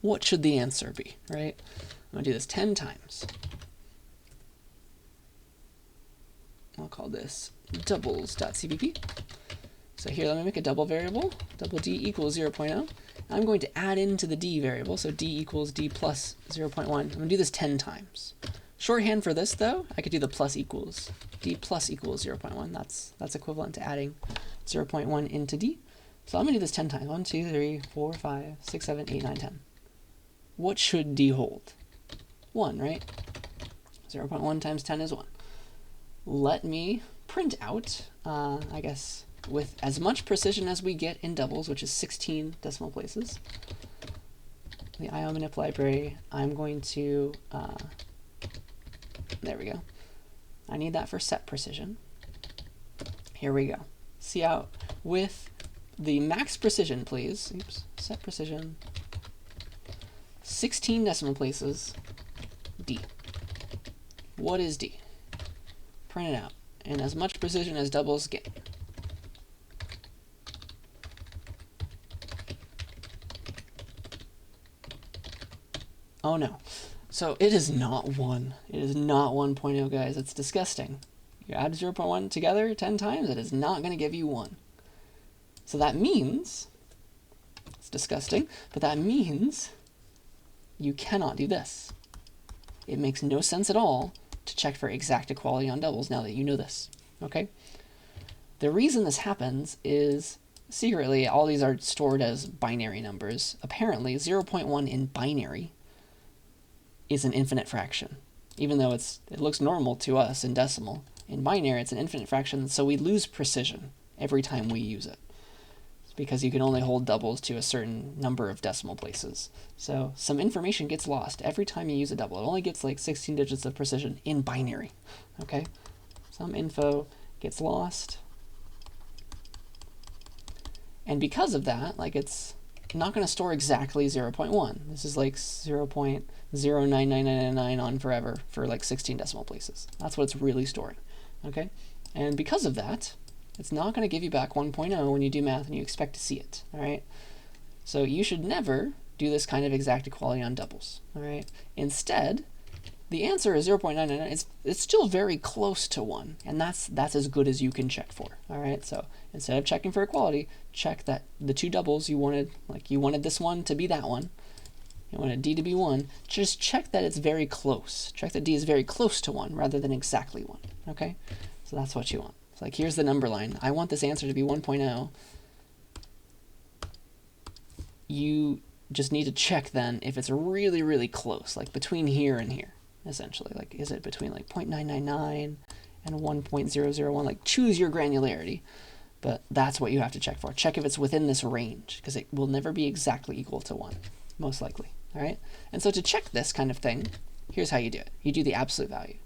What should the answer be, right? I'm going to do this 10 times. I'll call this doubles.cpp. So here, let me make a double variable, double d equals 0.0. I'm going to add into the d variable, so d equals d plus 0.1. I'm going to do this 10 times. Shorthand for this, though, I could do the plus equals. D plus equals 0.1. That's equivalent to adding 0.1 into d. So I'm going to do this 10 times. 1, 2, 3, 4, 5, 6, 7, 8, 9, 10. What should d hold? 1, right? 0.1 times 10 is 1. Let me print out, I guess, with as much precision as we get in doubles, which is 16 decimal places. The IO_manip library, I'm going to, there we go. I need that for set precision. Here we go. See out with the max precision, please. Oops, set precision. 16 decimal places, D. What is D? Print it out. And as much precision as doubles get. Oh no. So it is not 1. It is not 1.0, guys. It's disgusting. You add 0.1 together 10 times, it is not going to give you 1. So that means, it's disgusting, but that means you cannot do this. It makes no sense at all to check for exact equality on doubles now that you know this, okay? The reason this happens is, secretly, all these are stored as binary numbers. Apparently, 0.1 in binary is an infinite fraction, even though it looks normal to us in decimal. In binary, it's an infinite fraction, so we lose precision every time we use it. It's because you can only hold doubles to a certain number of decimal places. So some information gets lost every time you use a double. It only gets like 16 digits of precision in binary, okay? Some info gets lost. And because of that, it's not going to store exactly 0.1. This is like 0.099999 on forever for like 16 decimal places. That's what it's really storing, okay? And because of that, it's not going to give you back 1.0 when you do math and you expect to see it, all right? So you should never do this kind of exact equality on doubles, all right? Instead, the answer is 0.999. It's still very close to 1, and that's as good as you can check for, all right? So instead of checking for equality, check that the two doubles you wanted, like you wanted this one to be that one, you wanted D to be 1, just check that it's very close. Check that D is very close to 1 rather than exactly 1, okay? So that's what you want. It's like, here's the number line. I want this answer to be 1.0. You just need to check then if it's really, really close, like between here and here, essentially. Like, is it between like 0.999 and 1.001? Like, choose your granularity. But that's what you have to check for. Check if it's within this range, because it will never be exactly equal to 1, most likely. All right? And so to check this kind of thing, here's how you do it. You do the absolute value.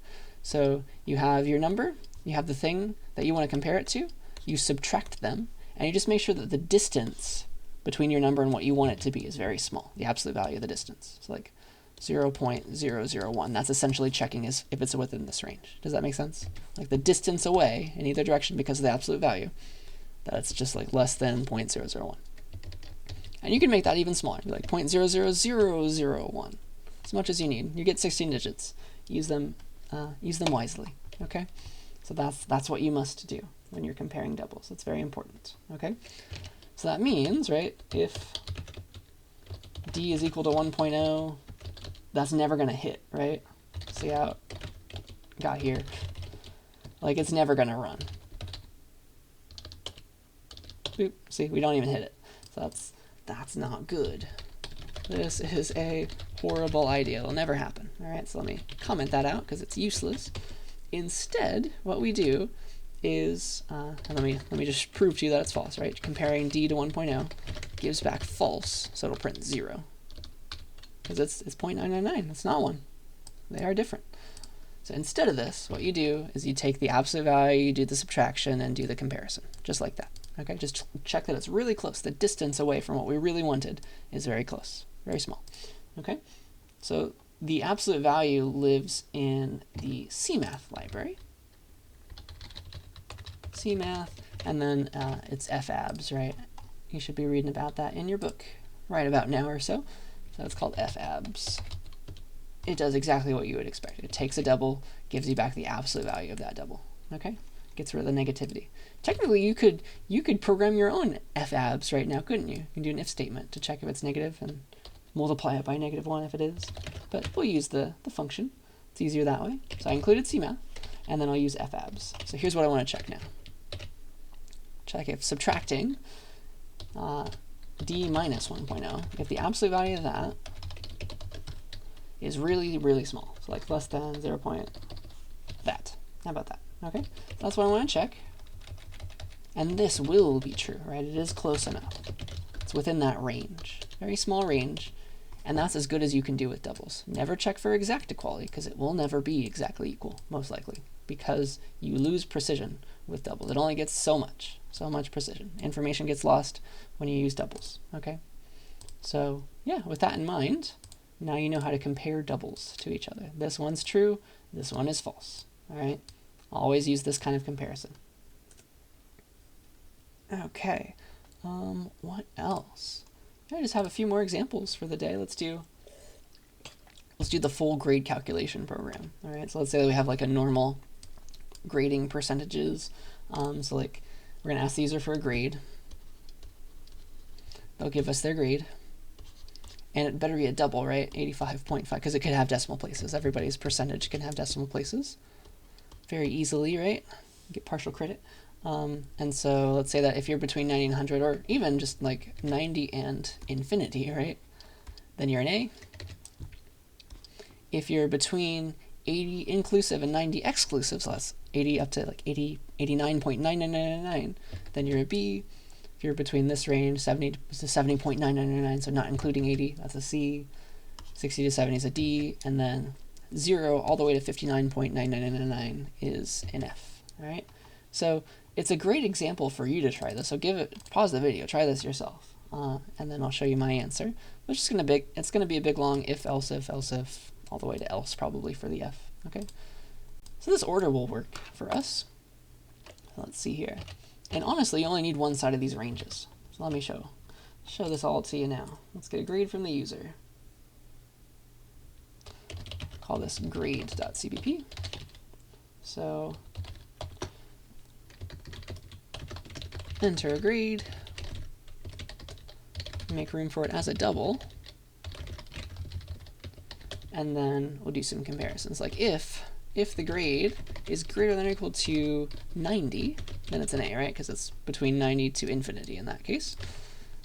So you have your number, you have the thing that you want to compare it to, you subtract them, and you just make sure that the distance between your number and what you want it to be is very small, the absolute value of the distance. So like 0.001. That's essentially checking if it's within this range. Does that make sense? Like the distance away in either direction because of the absolute value, that's just like less than 0.001. And you can make that even smaller, be like 0.00001, as much as you need. You get 16 digits. Use them wisely, okay? So that's what you must do when you're comparing doubles. It's very important, okay? So that means, right, if D is equal to 1.0, that's never going to hit, right? See how it got here? Like, it's never going to run. Oop, see, we don't even hit it. So that's not good. This is a horrible idea. It'll never happen. All right, so let me comment that out because it's useless. Instead, what we do is, and let me just prove to you that it's false, right? Comparing D to 1.0 gives back false, so it'll print 0. Because it's 0.999, it's not 1. They are different. So instead of this, what you do is you take the absolute value, you do the subtraction, and do the comparison, just like that. Okay, just check that it's really close. The distance away from what we really wanted is very close, very small. Okay, so the absolute value lives in the CMath library. CMath, And then it's FABS, right? You should be reading about that in your book right about now or so. So it's called FABS. It does exactly what you would expect. It takes a double, gives you back the absolute value of that double. Okay? Gets rid of the negativity. Technically, you could program your own FABS right now, couldn't you? You can do an if statement to check if it's negative and multiply it by -1 if it is. But we'll use the function. It's easier that way. So I included CMath, and then I'll use FABS. So here's what I want to check now. Check if subtracting d minus 1.0, if the absolute value of that is really, really small. So like less than 0. That. How about that? Okay, that's what I want to check. And this will be true, right? It is close enough. It's within that range. Very small range. And that's as good as you can do with doubles. Never check for exact equality, because it will never be exactly equal, most likely, because you lose precision with doubles. It only gets so much precision. Information gets lost when you use doubles, okay? So yeah, with that in mind, now you know how to compare doubles to each other. This one's true, this one is false, all right? Always use this kind of comparison. Okay, what else? I just have a few more examples for the day. Let's do the full grade calculation program. All right, so let's say that we have like a normal grading percentages. So like we're gonna ask the user for a grade. They'll give us their grade, and it better be a double, right? 85.5, because it could have decimal places. Everybody's percentage can have decimal places very easily, right? Get partial credit. And so let's say that if you're between 90 and 100, or even just like 90 and infinity, right, then you're an A. If you're between 80 inclusive and 90 exclusive, so that's 80 up to like 89.9999, then you're a B. If you're between this range, 70 to 70.999, so not including 80, that's a C. 60 to 70 is a D, and then 0 all the way to 59.9999 is an F. All right, so it's a great example for you to try this. So pause the video, try this yourself, and then I'll show you my answer. It's gonna be a big long if, else, all the way to else probably for the F. Okay, so this order will work for us. Let's see here, and honestly, you only need one side of these ranges. So let me show this all to you now. Let's get a grade from the user. Call this grade.cbp. So enter a grade, make room for it as a double, and then we'll do some comparisons. Like if the grade is greater than or equal to 90, then it's an A, right? Because it's between 90 to infinity in that case.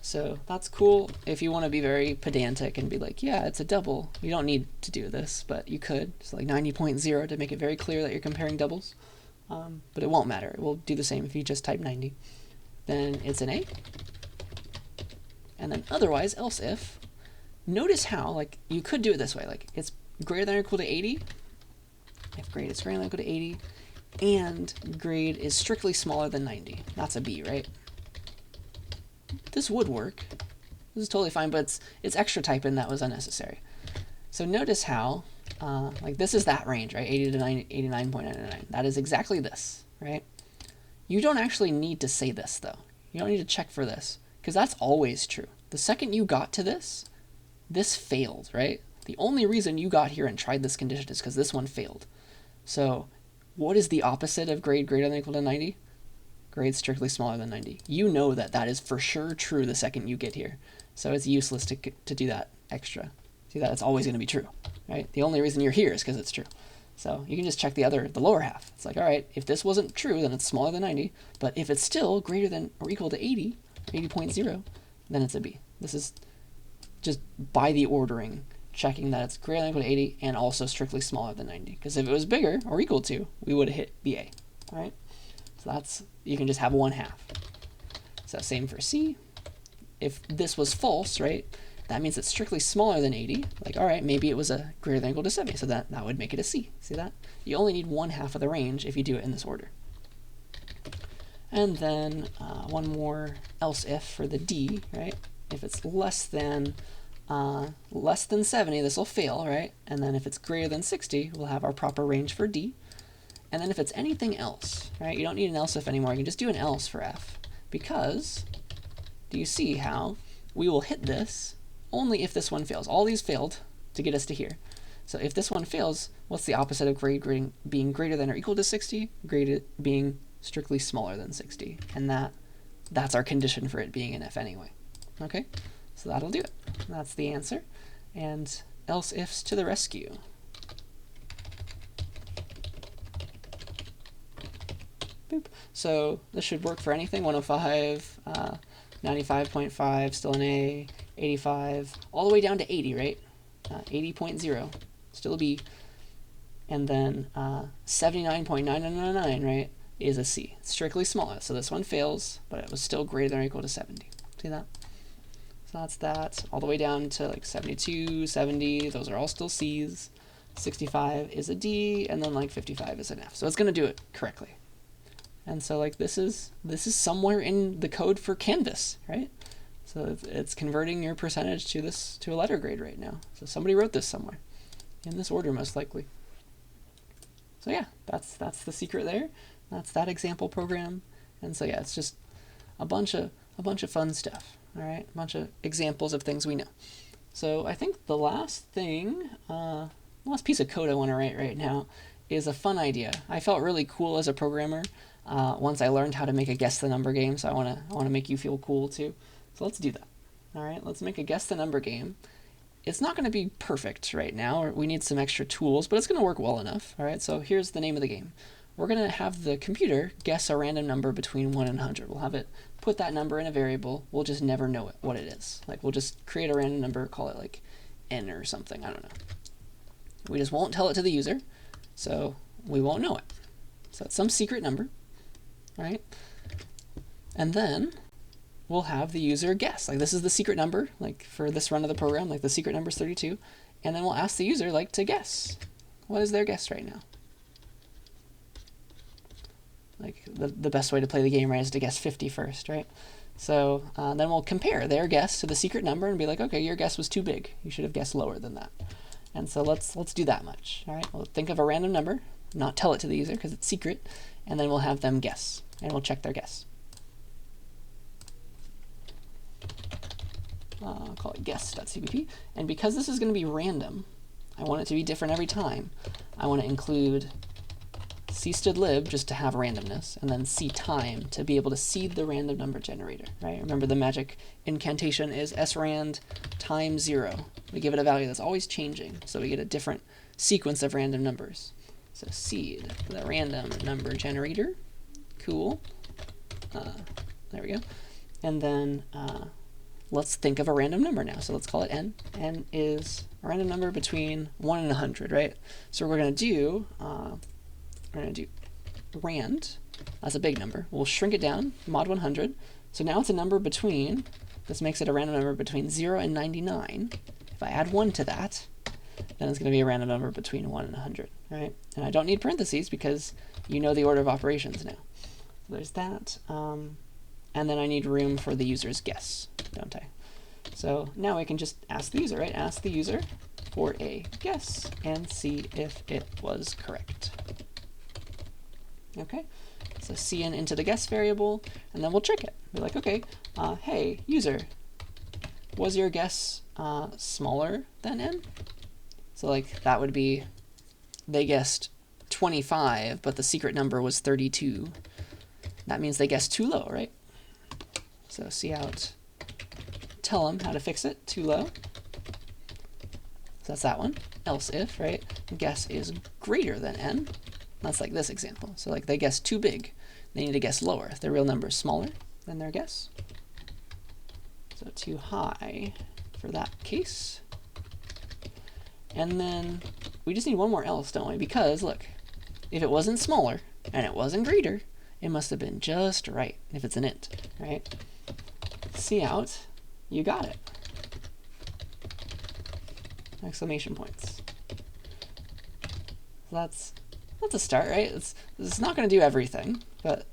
So that's cool. If you want to be very pedantic and be like, yeah, it's a double, you don't need to do this, but you could. So like 90.0 to make it very clear that you're comparing doubles. But it won't matter. It will do the same if you just type 90. Then it's an A. And then otherwise, else if, notice how, like, you could do it this way. Like, it's greater than or equal to 80. If grade is greater than or equal to 80, and grade is strictly smaller than 90. That's a B, right? This would work. This is totally fine, but it's extra type in that was unnecessary. So notice how, like, this is that range, right? 80 to 89.99. That is exactly this, right? You don't actually need to say this, though. You don't need to check for this, because that's always true. The second you got to this failed, right? The only reason you got here and tried this condition is because this one failed. So what is the opposite of grade greater than or equal to 90? Grade strictly smaller than 90. You know that that is for sure true the second you get here. So it's useless to do that extra. See that? It's always going to be true, right? The only reason you're here is because it's true. So you can just check the lower half. It's like, all right, if this wasn't true, then it's smaller than 90. But if it's still greater than or equal to 80, 80.0, then it's a B. This is just by the ordering, checking that it's greater than or equal to 80 and also strictly smaller than 90. Because if it was bigger or equal to, we would have hit the A, all right? So that's, you can just have 1/2. So same for C. If this was false, right, that means it's strictly smaller than 80. Like, all right, maybe it was a greater than or equal to 70, so that would make it a C. See that? You only need 1/2 of the range if you do it in this order. And then one more else if for the D, right? If it's less than 70, this will fail, right? And then if it's greater than 60, we'll have our proper range for D. And then if it's anything else, right, you don't need an else if anymore. You can just do an else for f, because do you see how we will hit this only if this one fails? All these failed to get us to here. So if this one fails, what's the opposite of grade being greater than or equal to 60? Grade being strictly smaller than 60. And that's our condition for it being an if anyway. Okay, so that'll do it. That's the answer. And else ifs to the rescue. Boop. So this should work for anything. 105, 95.5, still an A, 85, all the way down to 80, right? 80.0, still a B. And then 79.9999, right, is a C. It's strictly smaller. So this one fails, but it was still greater than or equal to 70. See that? So that's that. All the way down to like 72, 70, those are all still C's. 65 is a D, and then like 55 is an F. So it's going to do it correctly. And so like this is somewhere in the code for Canvas, right? So it's converting your percentage to a letter grade right now. So somebody wrote this somewhere, in this order most likely. So yeah, that's the secret there. That's that example program. And so yeah, it's just a bunch of fun stuff. All right, a bunch of examples of things we know. So I think the last thing, last piece of code I want to write right now is a fun idea. I felt really cool as a programmer once I learned how to make a guess the number game. So I want to make you feel cool too. So let's do that. All right, let's make a guess the number game. It's not going to be perfect right now. We need some extra tools, but it's going to work well enough. All right, so here's the name of the game. We're going to have the computer guess a random number between 1 and 100. We'll have it put that number in a variable. We'll just never know what it is. Like we'll just create a random number, call it like n or something. I don't know. We just won't tell it to the user, so we won't know it. So it's some secret number, right? And then we'll have the user guess. Like this is the secret number, like for this run of the program, like the secret number is 32. And then we'll ask the user like to guess. What is their guess right now? Like the best way to play the game, right, is to guess 50 first, right? So then we'll compare their guess to the secret number and be like, okay, your guess was too big. You should have guessed lower than that. And so let's do that much. All right, we'll think of a random number, not tell it to the user because it's secret, and then we'll have them guess, and we'll check their guess. I'll call it guess.cpp. And because this is going to be random, I want it to be different every time. I want to include cstdlib just to have randomness, and then ctime to be able to seed the random number generator, right? Remember the magic incantation is srand times 0. We give it a value that's always changing, so we get a different sequence of random numbers. So seed the random number generator. Cool. There we go. And then let's think of a random number now. So let's call it n. N is a random number between 1 and 100, right? So we're going to do rand, that's a big number. We'll shrink it down, mod 100. So now it's a number between, this makes it a random number between 0 and 99. If I add 1 to that, then it's going to be a random number between 1 and 100, right? And I don't need parentheses because you know the order of operations now. So there's that. And then I need room for the user's guess, don't I? So now I can just ask the user, right? Ask the user for a guess and see if it was correct. Okay, so cn into the guess variable, and then we'll check it. Be like, okay, hey, user, was your guess smaller than n? So like that would be, they guessed 25, but the secret number was 32. That means they guessed too low, right? So cout, tell them how to fix it, too low. So that's that one. Else if, right? Guess is greater than n. That's like this example. So like they guess too big. They need to guess lower. If their real number is smaller than their guess. So too high for that case. And then we just need one more else, don't we? Because look, if it wasn't smaller and it wasn't greater, it must have been just right if it's an int, right? Cout, you got it. Exclamation points. So that's a start, right? It's not going to do everything, but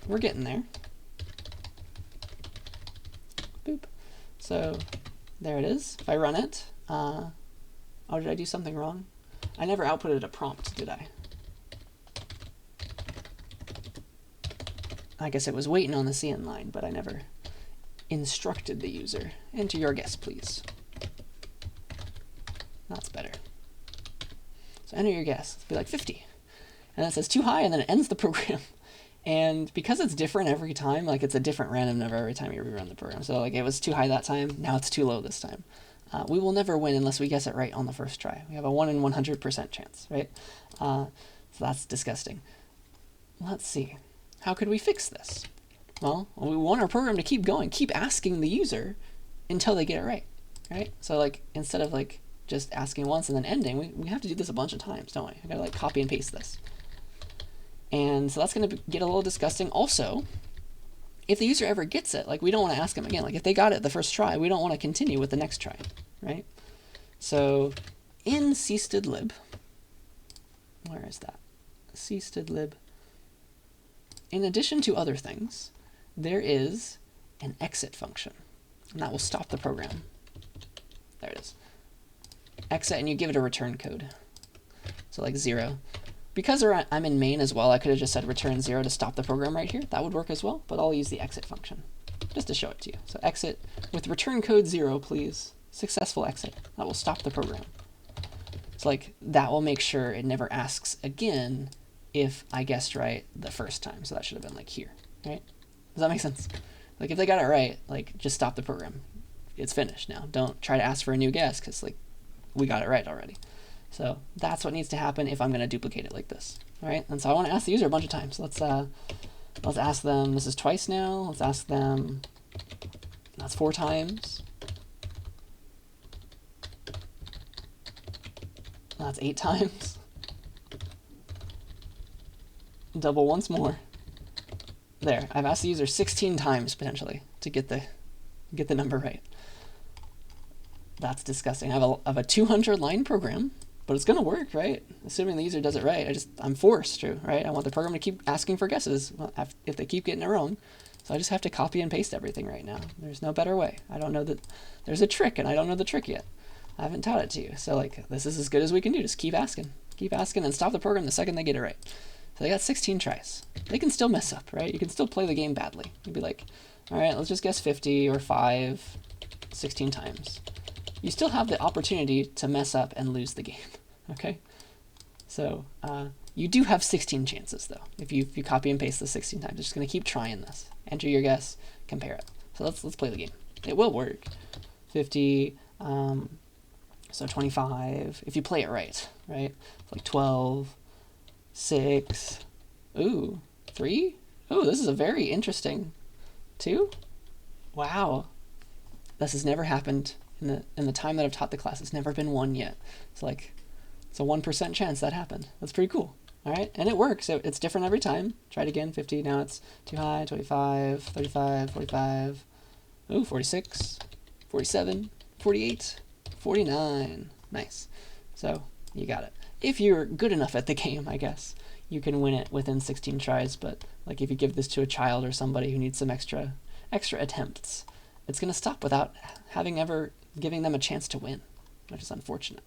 we're getting there. Boop. So there it is. If I run it, oh, did I do something wrong? I never outputted a prompt, did I? I guess it was waiting on the CN line, but I never instructed the user. Enter your guess, please. That's better. So enter your guess. Let's be like 50. And it says too high, and then it ends the program. And because it's different every time, like it's a different random number every time you rerun the program. So like it was too high that time, now it's too low this time. We will never win unless we guess it right on the first try. We have a 1 in 100% chance, right? So that's disgusting. Let's see. How could we fix this? Well, we want our program to keep going, keep asking the user until they get it right? So like instead of like just asking once and then ending, we have to do this a bunch of times, don't we? I gotta like copy and paste this. And so that's going to get a little disgusting. Also, if the user ever gets it, like we don't want to ask them again. Like if they got it the first try, we don't want to continue with the next try, right? So in cstdlib, where is that? cstdlib. In addition to other things, there is an exit function, and that will stop the program. There it is. Exit, and you give it a return code. So like 0. Because I'm in main as well, I could have just said return 0 to stop the program right here. That would work as well, but I'll use the exit function just to show it to you. So exit with return code 0, please. Successful exit. That will stop the program. So like that will make sure it never asks again if I guessed right the first time. So that should have been like here, right? Does that make sense? Like if they got it right, like just stop the program. It's finished now. Don't try to ask for a new guess because like we got it right already. So that's what needs to happen if I'm going to duplicate it like this. All right, and so I want to ask the user a bunch of times. Let's ask them, this is twice now. Let's ask them, that's 4 times. That's 8 times. Double once more. There, I've asked the user 16 times potentially to get the number right. That's disgusting. I have a 200 line program. But it's going to work, right? Assuming the user does it right. I'm forced to, right? I want the program to keep asking for guesses if they keep getting it wrong. So I just have to copy and paste everything right now. There's no better way. I don't know that there's a trick, and I don't know the trick yet. I haven't taught it to you. So like this is as good as we can do. Just keep asking and stop the program the second they get it right. So they got 16 tries. They can still mess up, right? You can still play the game badly. You'd be like, all right, let's just guess 50 or 5, 16 times. You still have the opportunity to mess up and lose the game. Okay, so you do have 16 chances though. If you copy and paste the 16 times, you're just gonna keep trying this. Enter your guess, compare it. So let's play the game. It will work. 50, so 25. If you play it right? It's like 12, 6. Ooh, 3. Ooh, this is a very interesting 2. Wow, this has never happened in the time that I've taught the class. It's never been 1 yet. It's like. It's a 1% chance that happened. That's pretty cool. All right, and it works. So it's different every time. Try it again, 50. Now it's too high, 25, 35, 45. Ooh, 46, 47, 48, 49. Nice. So you got it. If you're good enough at the game, I guess, you can win it within 16 tries. But like if you give this to a child or somebody who needs some extra attempts, it's going to stop without ever giving them a chance to win, which is unfortunate.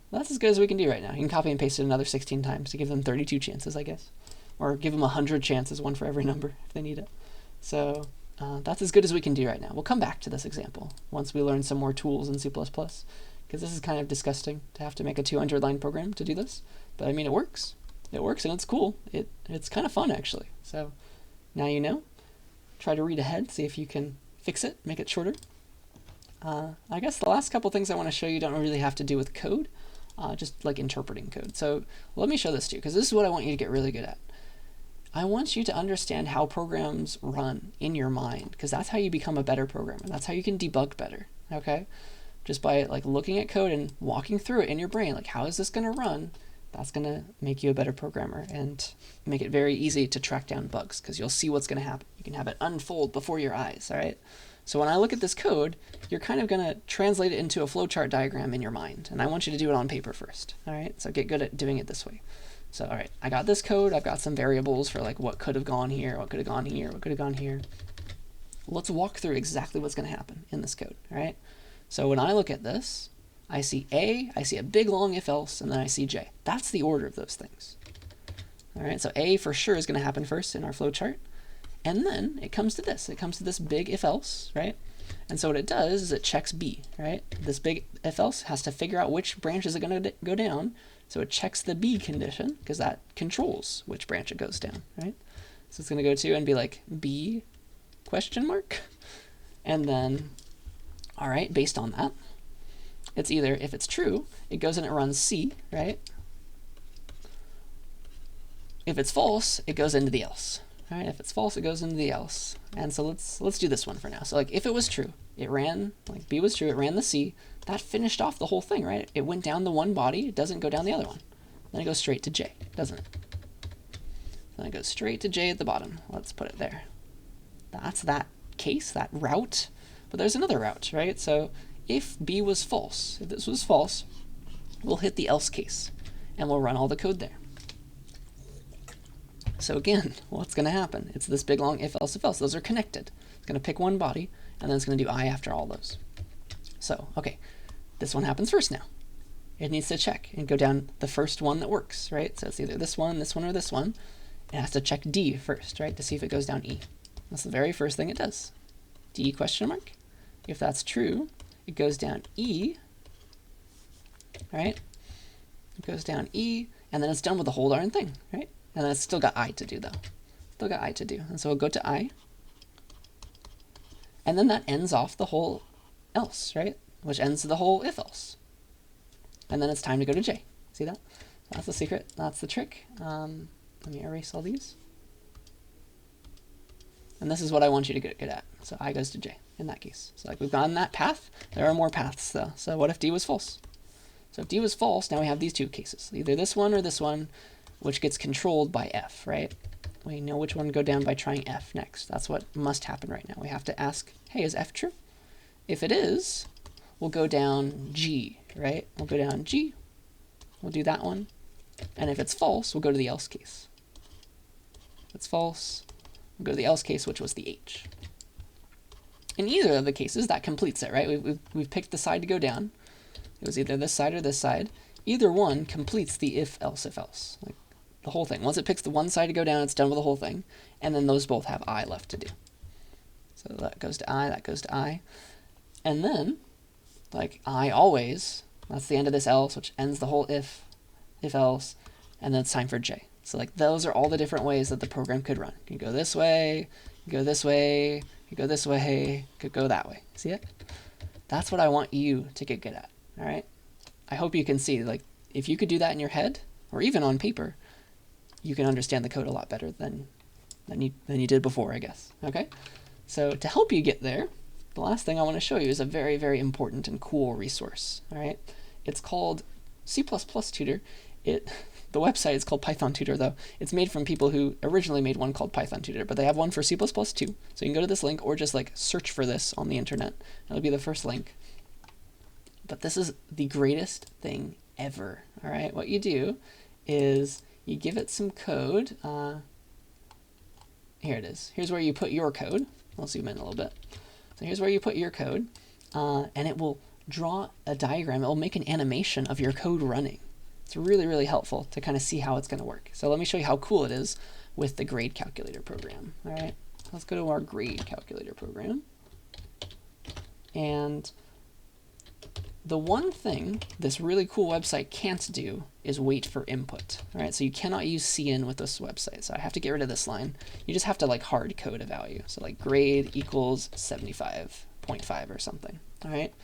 Well, that's as good as we can do right now. You can copy and paste it another 16 times to give them 32 chances, I guess. Or give them 100 chances, 1 for every number, if they need it. So that's as good as we can do right now. We'll come back to this example once we learn some more tools in C++, because this is kind of disgusting to have to make a 200-line program to do this. But I mean, it works. It works, and it's cool. It's kind of fun, actually. So now you know. Try to read ahead, see if you can fix it, make it shorter. I guess the last couple things I want to show you don't really have to do with code. Just like interpreting code. So let me show this to you, because this is what I want you to get really good at. I want you to understand how programs run in your mind, because that's how you become a better programmer. That's how you can debug better, okay? Just by like looking at code and walking through it in your brain, like how is this going to run? That's going to make you a better programmer and make it very easy to track down bugs, because you'll see what's going to happen. You can have it unfold before your eyes, all right? So when I look at this code, you're kind of going to translate it into a flowchart diagram in your mind. And I want you to do it on paper first. All right, so get good at doing it this way. So, all right, I got this code. I've got some variables for like what could have gone here, what could have gone here, what could have gone here. Let's walk through exactly what's going to happen in this code. All right, so when I look at this, I see A, I see a big long if else, and then I see J. That's the order of those things. All right, so A for sure is going to happen first in our flowchart. And then it comes to this. It comes to this big if else, right? And so what it does is it checks B, right? This big if else has to figure out which branches are going to go down. So it checks the B condition because that controls which branch it goes down, right? So it's going to go to and be like B question mark. And then, all right, based on that, it's either, if it's true, it goes and it runs C, right? If it's false, it goes into the else. All right, if it's false, it goes into the else. And so let's do this one for now. So like if it was true, it ran, like B was true, it ran the C, that finished off the whole thing, right? It went down the one body, it doesn't go down the other one. Then it goes straight to J, doesn't it? Then it goes straight to J at the bottom. Let's put it there. That's that case, that route. But there's another route, right? So if B was false, if this was false, we'll hit the else case and we'll run all the code there. So again, what's going to happen? It's this big long if else if else. Those are connected. It's going to pick one body, and then it's going to do I after all those. So, okay, this one happens first now. It needs to check and go down the first one that works, right? So it's either this one, or this one. It has to check D first, right, to see if it goes down E. That's the very first thing it does. D question mark. If that's true, it goes down E, right? It goes down E, and then it's done with the whole darn thing, right? And then it's still got I to do, though. Still got I to do. And so we'll go to I. And then that ends off the whole else, right? Which ends the whole if else. And then it's time to go to J. See that? That's the secret. That's the trick. Let me erase all these. And this is what I want you to get good at. So I goes to J in that case. So like we've gone that path. There are more paths, though. So what if D was false? So if D was false, now we have these two cases. Either this one or this one, which gets controlled by F, right? We know which one to go down by trying F next. That's what must happen right now. We have to ask, hey, is F true? If it is, we'll go down G, right? We'll go down G. We'll do that one. And if it's false, we'll go to the else case. If it's false, we'll go to the else case, which was the H. In either of the cases, that completes it, right? We've picked the side to go down. It was either this side or this side. Either one completes the if else. Like the whole thing. Once it picks the one side to go down, it's done with the whole thing. And then those both have I left to do. So that goes to I, that goes to I. And then, like I always, that's the end of this else, which ends the whole if else, and then it's time for J. So like those are all the different ways that the program could run. You can go this way, you can go this way, you can go this way, you could go that way. See it? That's what I want you to get good at. All right? I hope you can see, like, if you could do that in your head, or even on paper, you can understand the code a lot better than you did before, I guess. Okay? So to help you get there, the last thing I want to show you is a very, very important and cool resource. All right? It's called C++ Tutor. The website is called Python Tutor, though. It's made from people who originally made one called Python Tutor, but they have one for C++ too. So you can go to this link or just like search for this on the internet. It'll be the first link. But this is the greatest thing ever. All right, what you do is you give it some code. Here it is. Here's where you put your code. I'll zoom in a little bit. So here's where you put your code, and it will draw a diagram. It will make an animation of your code running. It's really, really helpful to kind of see how it's going to work. So let me show you how cool it is with the grade calculator program. All right, let's go to our grade calculator program. And the one thing this really cool website can't do is wait for input. All right, so you cannot use cin with this website. So I have to get rid of this line. You just have to like hard code a value. So like grade equals 75.5 or something. All right,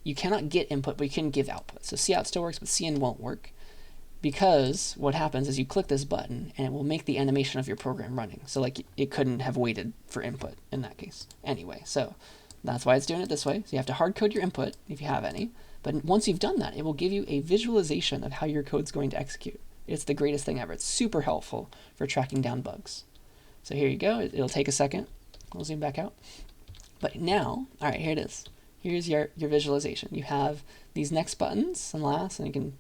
you cannot get input, but you can give output. So cout still works, but cin won't work, because what happens is you click this button and it will make the animation of your program running. So like it couldn't have waited for input in that case anyway. So that's why it's doing it this way. So you have to hard code your input if you have any. But once you've done that, it will give you a visualization of how your code's going to execute. It's the greatest thing ever. It's super helpful for tracking down bugs. So here you go. It'll take a second. We'll zoom back out. But now, all right, here it is. Here's your visualization. You have these next buttons and last, and you can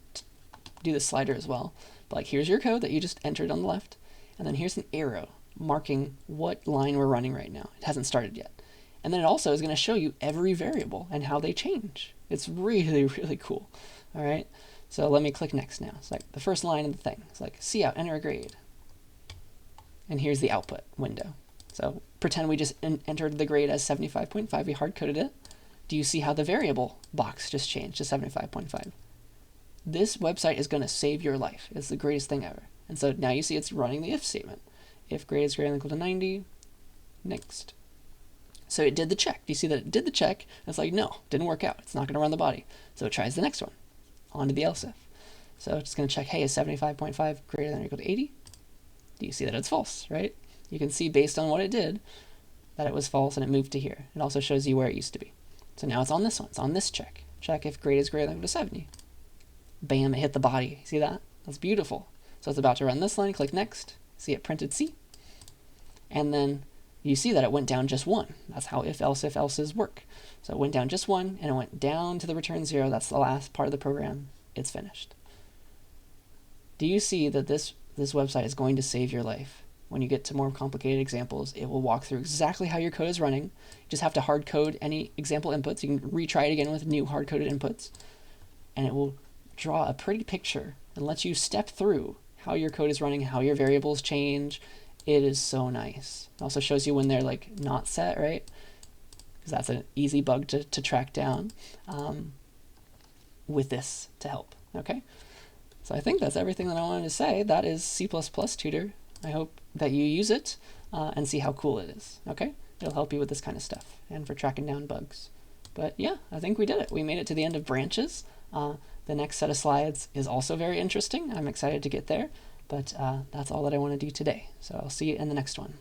do the slider as well. But like here's your code that you just entered on the left, and then here's an arrow marking what line we're running right now. It hasn't started yet. And then it also is going to show you every variable and how they change. It's really, really cool. All right. So let me click next now. It's like the first line of the thing. It's like cout, enter a grade. And here's the output window. So pretend we just entered the grade as 75.5, we hard-coded it. Do you see how the variable box just changed to 75.5? This website is going to save your life. It's the greatest thing ever. And so now you see it's running the if statement. If grade is greater than or equal to 90, next. So it did the check. Do you see that it did the check? It's like, no, didn't work out. It's not going to run the body. So it tries the next one. On to the else if. So it's going to check, hey, is 75.5 greater than or equal to 80? Do you see that it's false, right? You can see based on what it did that it was false and it moved to here. It also shows you where it used to be. So now it's on this one. It's on this check. Check if grade is greater than or equal to 70. Bam, it hit the body. See that? That's beautiful. So it's about to run this line. Click next. See it printed C. And then you see that it went down just one. That's how if else's work. So it went down just one, and it went down to the return 0. That's the last part of the program. It's finished. Do you see that this website is going to save your life? When you get to more complicated examples, it will walk through exactly how your code is running. You just have to hard code any example inputs. You can retry it again with new hard coded inputs, and it will draw a pretty picture and let you step through how your code is running, how your variables change. It is so nice. It also shows you when they're like not set, right? Because that's an easy bug to track down with this to help. Okay, so I think that's everything that I wanted to say. That is C++ Tutor. I hope that you use it and see how cool it is. Okay, it'll help you with this kind of stuff and for tracking down bugs. But yeah, I think we did it. We made it to the end of branches. The next set of slides is also very interesting. I'm excited to get there, but that's all that I want to do today. So I'll see you in the next one.